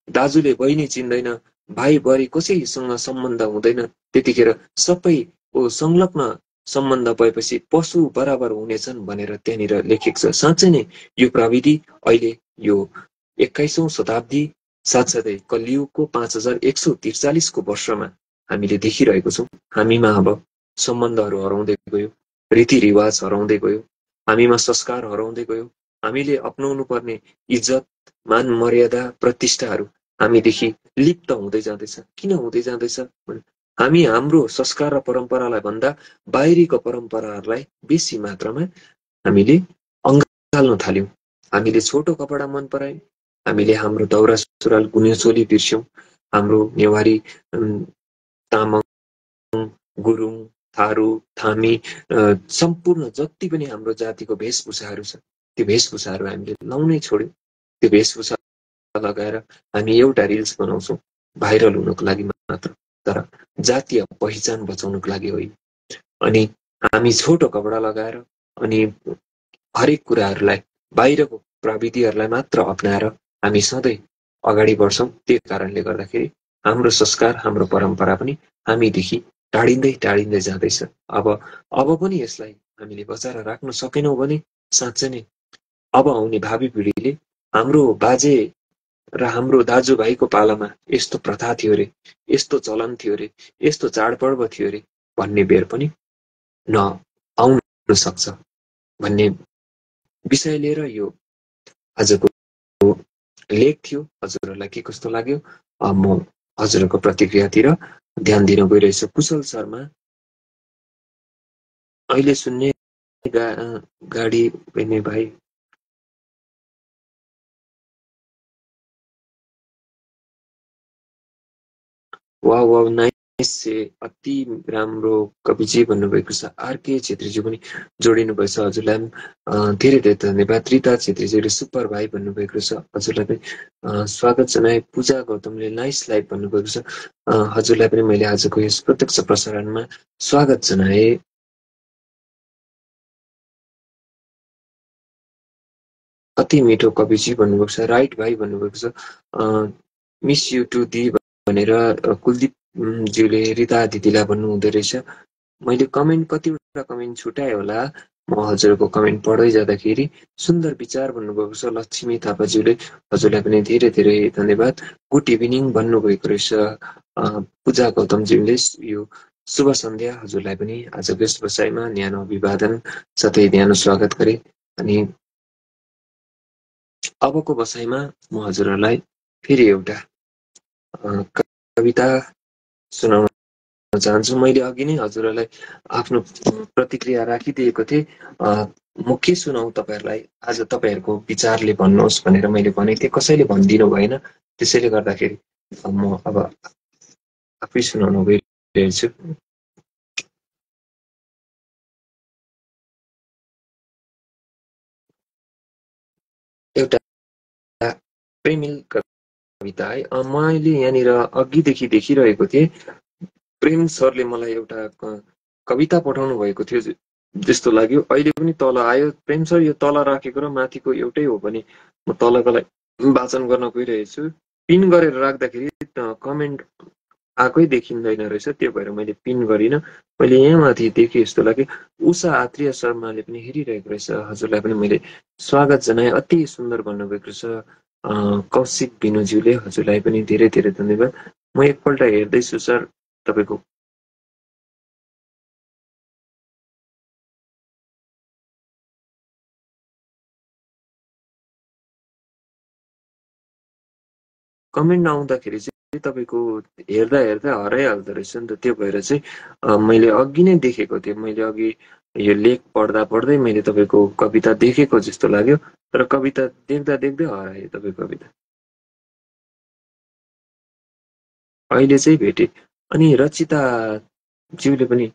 S1: दाजुले बहिनी चिन्दैन, भाइ बुहारी कसैसँग सम्बन्ध हुँदैन, त्यतिखेर सबैको संलग्न सम्बन्ध भएपछि पशु बराबर हुनेछन् भनेर त्यहाँनिर लेखिएको छ। साँच्चै नै यो प्रविधि अहिले यो 21औं शताब्दी साथसाथै कलियुगको 5143 को वर्षमा हामीले देखिरहेको छौँ। हामीमा अब सम्बन्धहरू हराउँदै गयो, रीतिरिवाज हराउँदै गयो, हामीमा संस्कार हराउँदै गयो, हामीले अपनाउनु पर्ने इज्जत मान मर्यादा प्रतिष्ठाहरू हामीदेखि लिप्त हुँदै जाँदैछ। किन हुँदै जाँदैछ? हामी हाम्रो संस्कार र परम्परालाई भन्दा बाहिरीको परम्पराहरूलाई बेसी मात्रामा हामीले अँगाल्न थाल्यौं। हामीले छोटो कपडा मन परायौं, हामीले हाम्रो दौरा सुरुवाल गुन्योचोली बिर्स्यौं, हाम्रो नेवारी तामाङ गुरुङ थारू थामी सम्पूर्ण जति पनि हाम्रो जातिको वेशभूषाहरू छ त्यो वेशभूषाहरू हामीले लाउनै छोड्यौं। त्यो वेशभूषा लगाएर हामी एउटा रिल्स बनाउँछौं भाइरल हुनको लागि मात्र, तर जातीय पहिचान बचाउनको लागि होइन। अनि हामी छोटो कपडा लगाएर अनि हरेक कुराहरूलाई बाहिरको प्रविधिहरूलाई मात्र अपनाएर हामी सधैँ अगाडि बढ्छौं। त्यही कारणले गर्दाखेरि हाम्रो संस्कार हाम्रो परम्परा पनि हामीदेखि टाढिँदै टाढिँदै जाँदैछ। अब पनि यसलाई हामीले बचाएर राख्न सकेनौं भने साँच्चै नै अब आउने भावी पिढीले हाम्रो बाजे र हाम्रो दाजुभाइको पालामा यस्तो प्रथा थियो रे, यस्तो चलन थियो रे, यस्तो चाडपर्व थियो रे भन्ने बेर पनि नआउन सक्छ भन्ने विषय लिएर यो आजको लेख थियो। हजुरहरूलाई के कस्तो लाग्यो? म हजुरहरूको प्रतिक्रियातिर ध्यान दिन गइरहेछु। कुशल शर्मा अहिले सुन्ने गाडी भेट्ने भाइ, वाउ वाउ नाइस, अति राम्रो कविजी भन्नुभएको छ। आरके छेत्रीजी पनि जोडिनु भएछ, हजुरलाई धेरै धेरै धन्यवाद। रिता छेत्रीजीले सुपर भाइ भन्नुभएको छ, हजुरलाई पनि स्वागत जनाए। पूजा गौतमले नाइस लाइभ भन्नुभएको छ, हजुरलाई पनि मैले आजको यस प्रत्यक्ष प्रसारणमा स्वागत जनाए। अति मिठो कविजी भन्नुभएको छ, राइट भाइ भन्नुभएको छ, मिस यु टु दी भनेर कुलदीप ज्यूले रिता दिदीलाई भन्नु हुँदो रहेछ। मैले कमेन्ट कतिवटा कमेन्ट छुटाएँ होला, म हजुरको कमेन्ट पढ्दै जाँदाखेरि। सुन्दर विचार भन्नुभएको छ लक्ष्मी थापाज्यूले, हजुरलाई पनि धेरै धेरै धन्यवाद। गुड इभिनिङ भन्नुभएको रहेछ पूजा गौतमज्यूले, यो शुभ सन्ध्या हजुरलाई पनि आजको यस बसाइमा न्यानो अभिवादन साथै न्यानो स्वागत गरे। अनि अबको बसाइमा म हजुरहरूलाई फेरि एउटा कविता सुनाउन चाहन्छु। मैले अघि नै हजुरहरूलाई आफ्नो प्रतिक्रिया राखिदिएको थिएँ, म के सुनाउँ तपाईँहरूलाई, आज तपाईँहरूको विचारले भन्नुहोस् भनेर मैले भनेको थिएँ, कसैले भनिदिनु भएन। त्यसैले गर्दाखेरि म अब आफै सुनाउन गइरहेको छु। एउटा प्रेमिल कविता है। मैले यहाँनिर अघिदेखि देखिरहेको थिएँ, प्रेम सरले मलाई एउटा कविता पठाउनु भएको थियो जस्तो लाग्यो। अहिले पनि तल आयो। प्रेम सर, यो तल राखेको र माथिको एउटै हो भने म तलकोलाई वाचन गर्न गइरहेछु। पिन गरेर राख्दाखेरि कमेन्ट आएकै देखिँदैन रहेछ, त्यो भएर मैले पिन गरिनँ। मैले यहाँ माथि देखेँ जस्तो लाग्यो। उषा आत्रेय शर्माले पनि हेरिरहेको रहेछ। हजुरलाई पनि मैले स्वागत जनाएँ। अति सुन्दर भन्नुभएको छ कौशिक बिनुज्यूले। हजुरलाई पनि धेरै धेरै धन्यवाद। म एकपल्ट हेर्दैछु सर तपाईँको कमेन्ट नआउँदाखेरि चाहिँ तपाईँको हेर्दा हेर्दा हराइहाल्दो रहेछ नि त। त्यो भएर चाहिँ मैले अघि नै देखेको थिएँ। मैले अघि यो लेख पढ्दा पढ्दै मैले तपाईँको कविता देखेको जस्तो लाग्यो, तर कविता देख्दा देख्दै हरायो तपाईँको कविता। अहिले चाहिँ भेटेँ। अनि रचिता ज्यूले पनि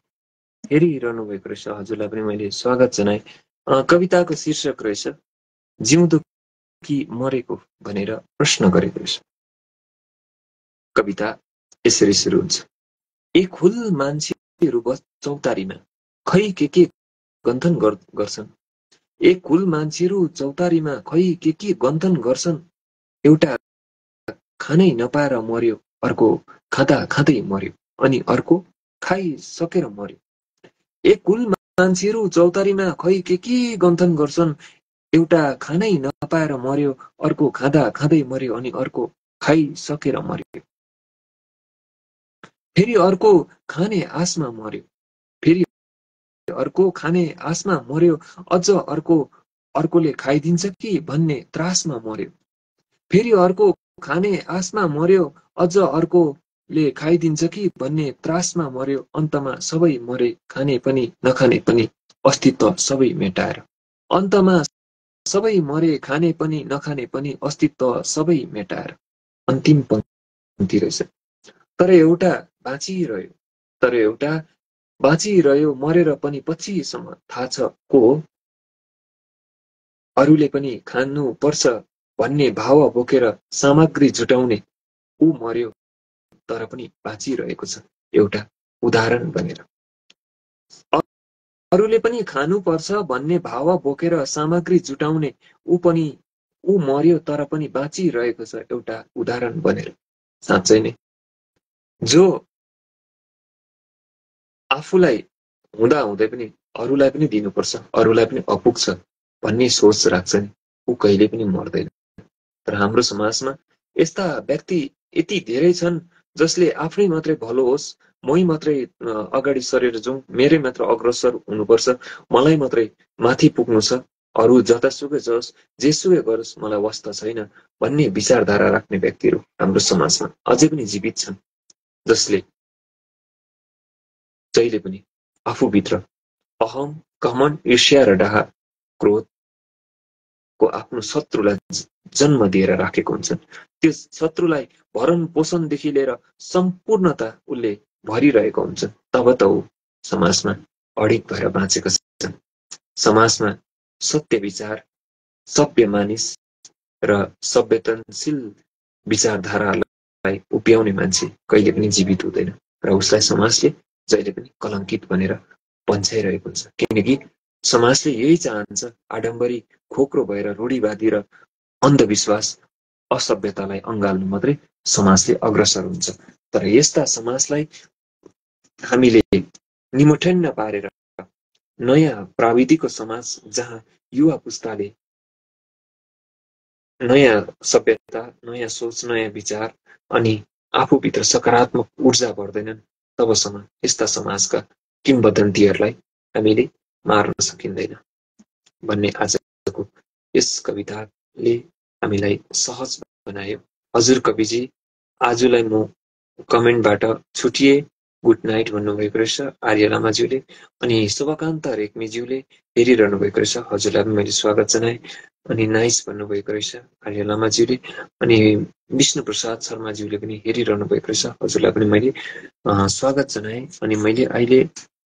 S1: हेरिरहनु भएको रहेछ। हजुरलाई पनि मैले स्वागत जनाएँ। कविताको शीर्षक रहेछ जिउँदो कि मरेको भनेर प्रश्न गरेको रहेछ। कविता यसरी सुरु हुन्छ। एक हुल मान्छेहरू बस चौतारीमा, खै के गन्थन गर्छन्। एक हुल मान्छेहरू चौतारीमा, खै के गन्थन गर्छन्। एउटा खानै नपाएर मर्यो, अर्को खाँदा खाँदै मर्यो, अनि अर्को खाइसकेर मर्यो। एक हुल मान्छेहरू चौतारीमा, खै के गन्थन गर्छन्। एउटा खानै नपाएर मर्यो, अर्को खाँदा खाँदै मर्यो, अनि अर्को खाइसकेर मर्यो। फेरि अर्को खाने आशमा मर्यो, फेरि अर्को खाने आशमा मर्यो, अझ अर्कोले खाइदिन्छ कि भन्ने त्रासमा मर्यो। फेरि अर्को खाने आशमा मर्यो, अझ अर्कोले खाइदिन्छ कि भन्ने त्रासमा मर्यो। अन्तमा सबै मरे, खाने पनि नखाने पनि, अस्तित्व सबै मेटाएर। अन्तमा सबै मरे, खाने पनि नखाने पनि, अस्तित्व सबै मेटाएर। अन्तिम पङ्क्ति रहेछ। तर एउटा बाँचिरह्यो, तर एउटा बाँचिरह्यो, मरेर पनि पछिसम्म थाहा छ को हो। अरूले पनि खानु पर्छ भन्ने भाव बोकेर सामग्री जुटाउने ऊ मर्यो, तर पनि बाँचिरहेको छ एउटा उदाहरण बनेर। अरूले पनि खानु पर्छ भन्ने भाव बोकेर सामग्री जुटाउने ऊ मर्यो, तर पनि बाँचिरहेको छ एउटा उदाहरण बनेर। साँच्चै नै जो आफूलाई हुँदा हुँदै पनि अरूलाई पनि दिनुपर्छ, अरूलाई पनि अपुग्छ भन्ने सोच राख्छ नि, ऊ कहिले पनि मर्दैन। तर हाम्रो समाजमा यस्ता व्यक्ति यति धेरै छन् जसले आफ्नै मात्रै भलो होस्, मै मात्रै अगाडि सरेर जाउँ, मेरै मात्र अग्रसर हुनुपर्छ, मलाई मात्रै माथि पुग्नु छ, अरू जतासुकै जाओस्, जेसुकै गरोस्, मलाई वास्ता छैन भन्ने विचारधारा राख्ने व्यक्तिहरू हाम्रो समाजमा अझै पनि जीवित छन्, जसले जहिले पनि आफूभित्र अहम, घमण्ड, ईर्ष्या र डाहा, क्रोधको आफ्नो शत्रुलाई जन्म दिएर राखेको हुन्छन्। त्यो शत्रुलाई भरण पोषणदेखि लिएर सम्पूर्णता उसले भरिरहेको हुन्छ। तब त ऊ समाजमा अडिग भएर बाँचेको छ। समाजमा सत्य विचार, सभ्य मानिस र संवेदनशील विचारधारालाई उभ्याउने मान्छे कहिले पनि जीवित हुँदैन र उसलाई समाजले जहिले पनि कलङ्कित भनेर भन्छाइरहेको हुन्छ। किनकि समाजले यही चाहन्छ, आडम्बरी खोक्रो भएर रूढिवादी र अन्धविश्वास, असभ्यतालाई अँगाल्नु मात्रै समाजले अग्रसर हुन्छ। तर यस्ता समाजलाई हामीले निमोठ्यान्न पारेर नयाँ प्रविधिको समाज, जहाँ युवा पुस्ताले नयाँ सभ्यता, नयाँ सोच, नयाँ विचार अनि आफूभित्र सकारात्मक ऊर्जा भर्दैनन्, तबसम्म यस्ता समाजका किम्वदन्तीहरूलाई हामीले मार्न सकिँदैन भन्ने आजको यस कविताले हामीलाई सहज बनायो। हजुर कविजी, आजलाई म कमेन्टबाट छुटिए, गुड नाइट भन्नुभएको रहेछ आर्य लामाज्यूले। अनि शुभकान्त रेग्मीज्यूले हेरिरहनु भएको रहेछ, हजुरलाई पनि मैले स्वागत जनाएँ। अनि नाइस भन्नुभएको रहेछ आर्य लामाज्यूले। अनि विष्णु प्रसाद शर्माज्यूले पनि हेरिरहनु भएको रहेछ, हजुरलाई पनि मैले स्वागत जनाएँ। अनि मैले अहिले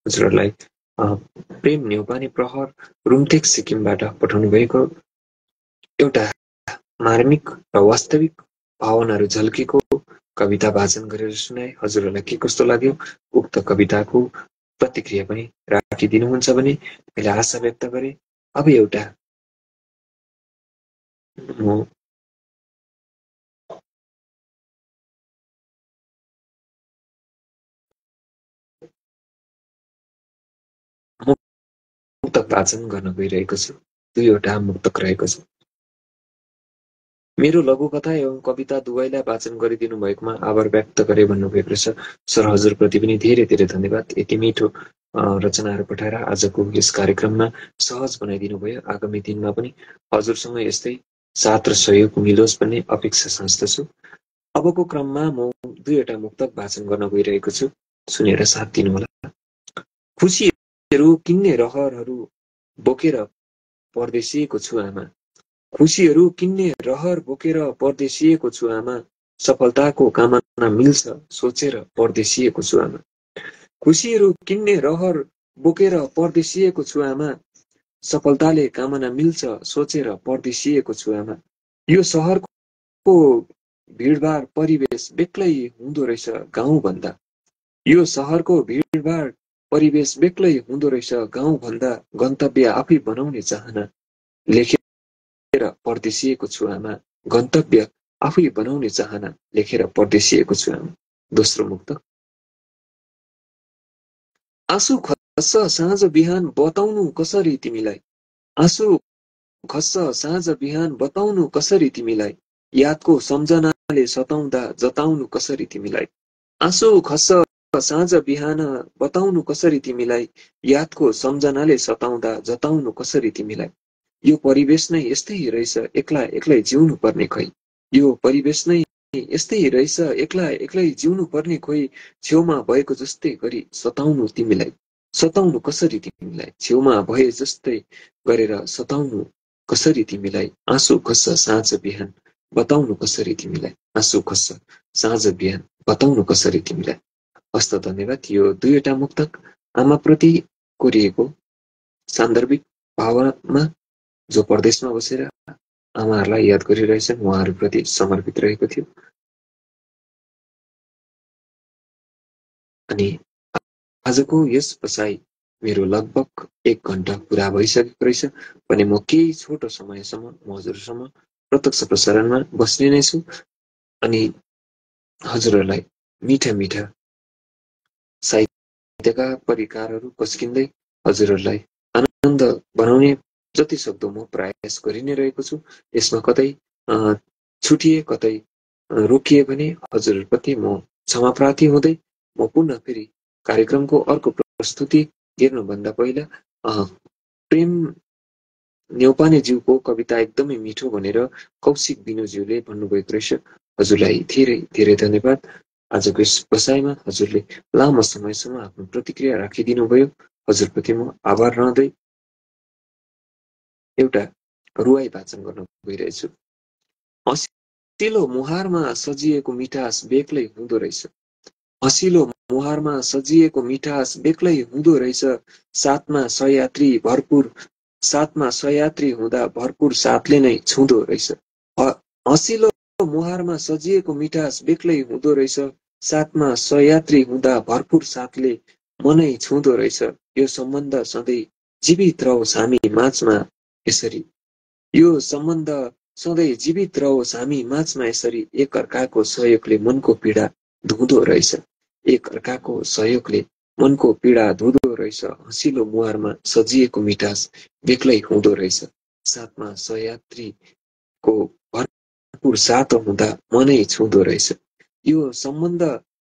S1: हजुरहरूलाई प्रेम न्यौपाने प्रहर रुमटेक सिक्किमबाट पठाउनु भएको एउटा मार्मिक र वास्तविक भावनाहरू झल्केको कविता वाचन गरेर सुनाए। हजुरहरूलाई के कस्तो लाग्यो? उक्त कविताको प्रतिक्रिया पनि राखिदिनुहुन्छ भने मैले आशा व्यक्त गरे। अब एउटा म मुक्तक वाचन गर्न गइरहेको छु। दुईवटा मुक्तक रहेको छ। मेरो लघुकथा एवं कविता दुवैलाई वाचन गरिदिनु भएकोमा आभार व्यक्त गरे भन्नुभएको छ। सर हजुरप्रति पनि धेरै धेरै धन्यवाद। यति मिठो रचनाहरू पठाएर आजको यस कार्यक्रममा सहज बनाइदिनु भयो। आगामी दिनमा पनि हजुरसँग यस्तै साथ र सहयोग मिलोस् भन्ने अपेक्षा साँच्दछु। अबको क्रममा म दुईवटा मुक्तक वाचन गर्न गइरहेको छु। सुनेर साथ दिनुहोला। खुसीहरू किन्ने रहरहरू बोकेर परदेशिएको छु आमा। खुसीहरू किन्ने रहर बोकेर परदेशिएको छु आमा। सफलताको कामना मिल्छ सोचेर परदेशिएको छु आमा। खुसीहरू किन्ने रहर बोकेर परदेशिएको छु आमा। सफलताले कामना मिल्छ सोचेर परदेशिएको छु आमा। यो सहरको भिडभाड परिवेश बेग्लै हुँदो रहेछ गाउँभन्दा। यो सहरको भिडभाड परिवेश बेग्लै हुँदो रहेछ गाउँभन्दा। गन्तव्य आफै बनाउने चाहना लेखेर परदेशिएको छु आमा। गन्तव्य आफै बनाउने चाहना लेखेर परदेशिएको छु आमा। दोस्रो मुक्त। आँसु खस्छ साँझ बिहान बताउनु कसरी तिमीलाई। आँसु खस्छ साँझ बिहान बताउनु कसरी तिमीलाई। यादको सम्झनाले सताउँदा जताउनु कसरी तिमीलाई। आँसु खस्छ साँझ बिहान बताउनु कसरी तिमीलाई। यादको सम्झनाले सताउँदा जताउनु कसरी तिमीलाई। यो परिवेश नै यस्तै रहेछ एक्ला एक्लै जिउनु पर्ने खै। यो परिवेश नै यस्तै रहेछ एक्ला एक्लै जिउनु पर्ने खोइ। छेउमा भएको जस्तै गरी सताउनु तिमीलाई। सताउनु कसरी तिमीलाई। छेउमा भए जस्तै गरेर सताउनु कसरी तिमीलाई। आँसु खस्छ साँझ बिहान बताउनु कसरी तिमीलाई। आँसु खस्छ साँझ बिहान बताउनु कसरी तिमीलाई। हस्त धन्यवाद। यो दुईवटा मुक्तक आमाप्रति कोरिएको सान्दर्भिक भावनामा जो परदेशमा बसेर आमाहरूलाई याद गरिरहेछन् उहाँहरूप्रति समर्पित रहेको थियो। अनि आजको यस बसाइ मेरो लगभग 1 घण्टा पुरा भइसकेको रहेछ भने म केही छोटो समयसम्म म हजुरसम्म प्रत्यक्ष प्रसारणमा बस्ने नै छु। अनि हजुरहरूलाई मिठा मिठा साहित्यका परिकारहरू पस्किँदै हजुरहरूलाई आनन्द बनाउने जति सक्दो म प्रयास गरि नै रहेको छु। यसमा कतै छुटिए कतै रोकिए भने हजुरप्रति म क्षमा प्रार्थी हुँदै म पुनः फेरि कार्यक्रमको अर्को प्रस्तुति हेर्नुभन्दा पहिला प्रेम न्यौपानेज्यूको कविता एकदमै मिठो भनेर कौशिक बिनुज्यूले भन्नुभएको रहेछ। हजुरलाई धेरै धेरै धन्यवाद। आजको यस बसाइमा हजुरले लामो समयसम्म आफ्नो प्रतिक्रिया राखिदिनु भयो। हजुरप्रति म आभार रहँदै एउटा रुवाई वाचन गर्न गइरहेछु। हँसिलो मुहारमा सजिएको मिठास बेग्लै हुँदो रहेछ। हँसिलो मुहारमा सजिएको मिठास बेग्लै हुँदो रहेछ। साथमा सयात्री भरपुर साथमा सयात्री हुँदा भरपुर साथले नै छुँदो रहेछ। हँसिलो मुहारमा सजिएको मिठास बेग्लै हुँदो रहेछ। साथमा सयात्री हुँदा भरपुर साथले मनै छुँदो रहेछ। यो सम्बन्ध सधैँ जीवित रहोस् हामी माझमा यसरी। यो सम्बन्ध सधैँ जीवित रहोस् हामी माझमा यसरी। एक अर्काको सहयोगले मनको पीडा धुँदो रहेछ। एक अर्काको सहयोगले मनको पीडा धुँदो रहेछ। हँसिलो मुहारमा सजिएको मिठास बेग्लै हुँदो रहेछ। साथमा सयात्रीको भरपुर साथ हुँदा मनै छुँदो रहेछ। यो सम्बन्ध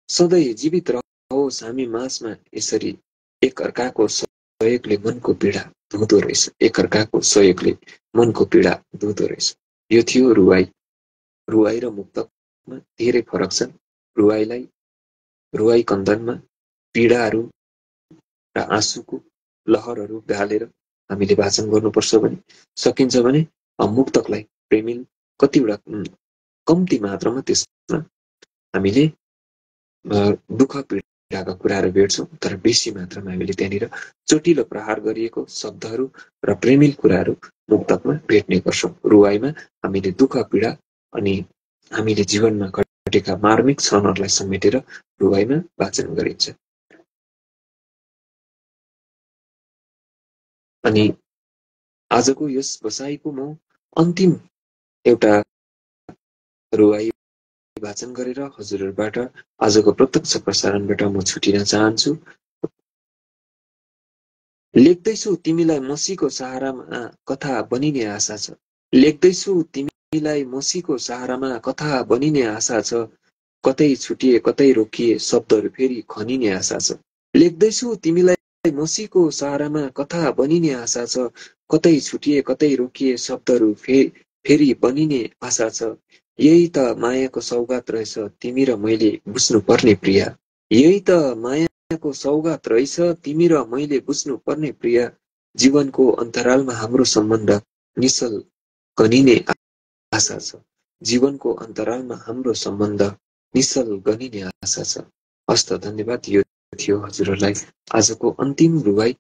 S1: सधैँ जीवित रहोस् हामी माझमा यसरी। एक अर्काको सहयोगले मनको पीडा धुँदो रहेछ। एक अर्काको सहयोगले मनको पीडा धुँदो रहेछ। यो थियो रुवाई। रुवाई र मुक्तकमा धेरै फरक छन्। रुवाई कन्दनमा पीडाहरू र आँसुको लहरहरू गालेर हामीले वाचन गर्नुपर्छ भने सकिन्छ भने मुक्तकलाई प्रेमिल कतिवटा कम्ती मात्रामा त्यसमा हामीले दुःख पीडा
S3: पीडाका कुराहरू भेट्छौँ, तर बेसी मात्रामा हामीले त्यहाँनिर चोटिलो प्रहार गरिएको शब्दहरू र प्रेमिल कुराहरू मुक्तकमा भेट्ने गर्छौँ। रुवाईमा हामीले दुःख पीडा अनि हामीले जीवनमा घटेका मार्मिक क्षणहरूलाई समेटेर रुवाईमा वाचन गरिन्छ। अनि आजको यस बसाइको म अन्तिम एउटा रुवाई वाचन गरेर हजुरहरूबाट आजको प्रत्यक्ष प्रसारणबाट म छुटिन चाहन्छु। लेख्दैछु तिमीलाई मसीको सहारामा कथा बनिने आशा छ। लेख्दैछु तिमीलाई मसीको सहारामा कथा बनिने आशा छ। कतै छुटिए कतै रोकिए शब्दहरू फेरि खनिने आशा छ। लेख्दैछु तिमीलाई मसीको सहारामा कथा बनिने आशा छ। कतै छुटिए कतै रोकिए शब्दहरू फेरि बनिने आशा छ। यही त मायाको सौगात रहेछ तिमी र मैले बुझ्नु पर्ने प्रिया। यही त मायाको सौगात रहेछ तिमी र मैले बुझ्नु पर्ने प्रिया। जीवनको अन्तरालमा हाम्रो सम्बन्ध निश्चल गनिने आशा छ। जीवनको अन्तरालमा हाम्रो सम्बन्ध निश्चल गनिने आशा छ। हस्त धन्यवाद। यो थियो हजुरहरूलाई आजको अन्तिम रुवाई।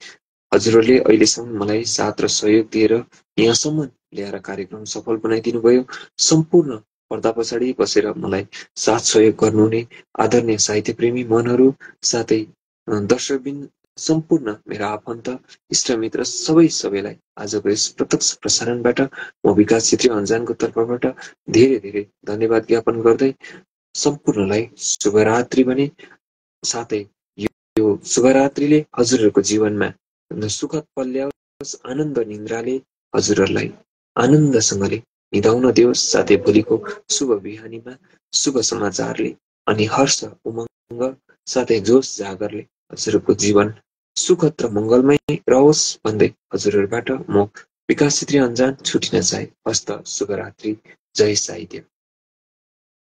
S3: हजुरहरूले अहिलेसम्म मलाई साथ र सहयोग दिएर यहाँसम्म ल्याएर कार्यक्रम सफल बनाइदिनु भयो। सम्पूर्ण पर्दा पछाडि बसेर मलाई साथ सहयोग गर्नुहुने आदरणीय साहित्य प्रेमी मनहरू, साथै दर्शकबिन, सम्पूर्ण मेरा आफन्त इष्टमित्र सबैलाई आजको यस प्रत्यक्ष प्रसारणबाट म विकास छेत्री अन्जानको तर्फबाट धेरै धेरै धन्यवाद ज्ञापन गर्दै सम्पूर्णलाई शुभरात्रि भने, साथै यो शुभरात्रिले हजुरहरूको जीवनमा सुखद पल ल्याओस्। आनन्द निन्द्राले हजुरहरूलाई आनन्दसँगले निदाउन दियोस्। साथै भोलिको शुभ बिहानीमा शुभ समाचारले अनि हर्ष उमङ्ग साथै जोस जागरले हजुरहरूको जीवन सुखद र मङ्गलमय रहोस् भन्दै हजुरहरूबाट म विकास छेत्री अन्जान छुटिन चाहे। हस्त शुभरात्रि। जय साहित्य।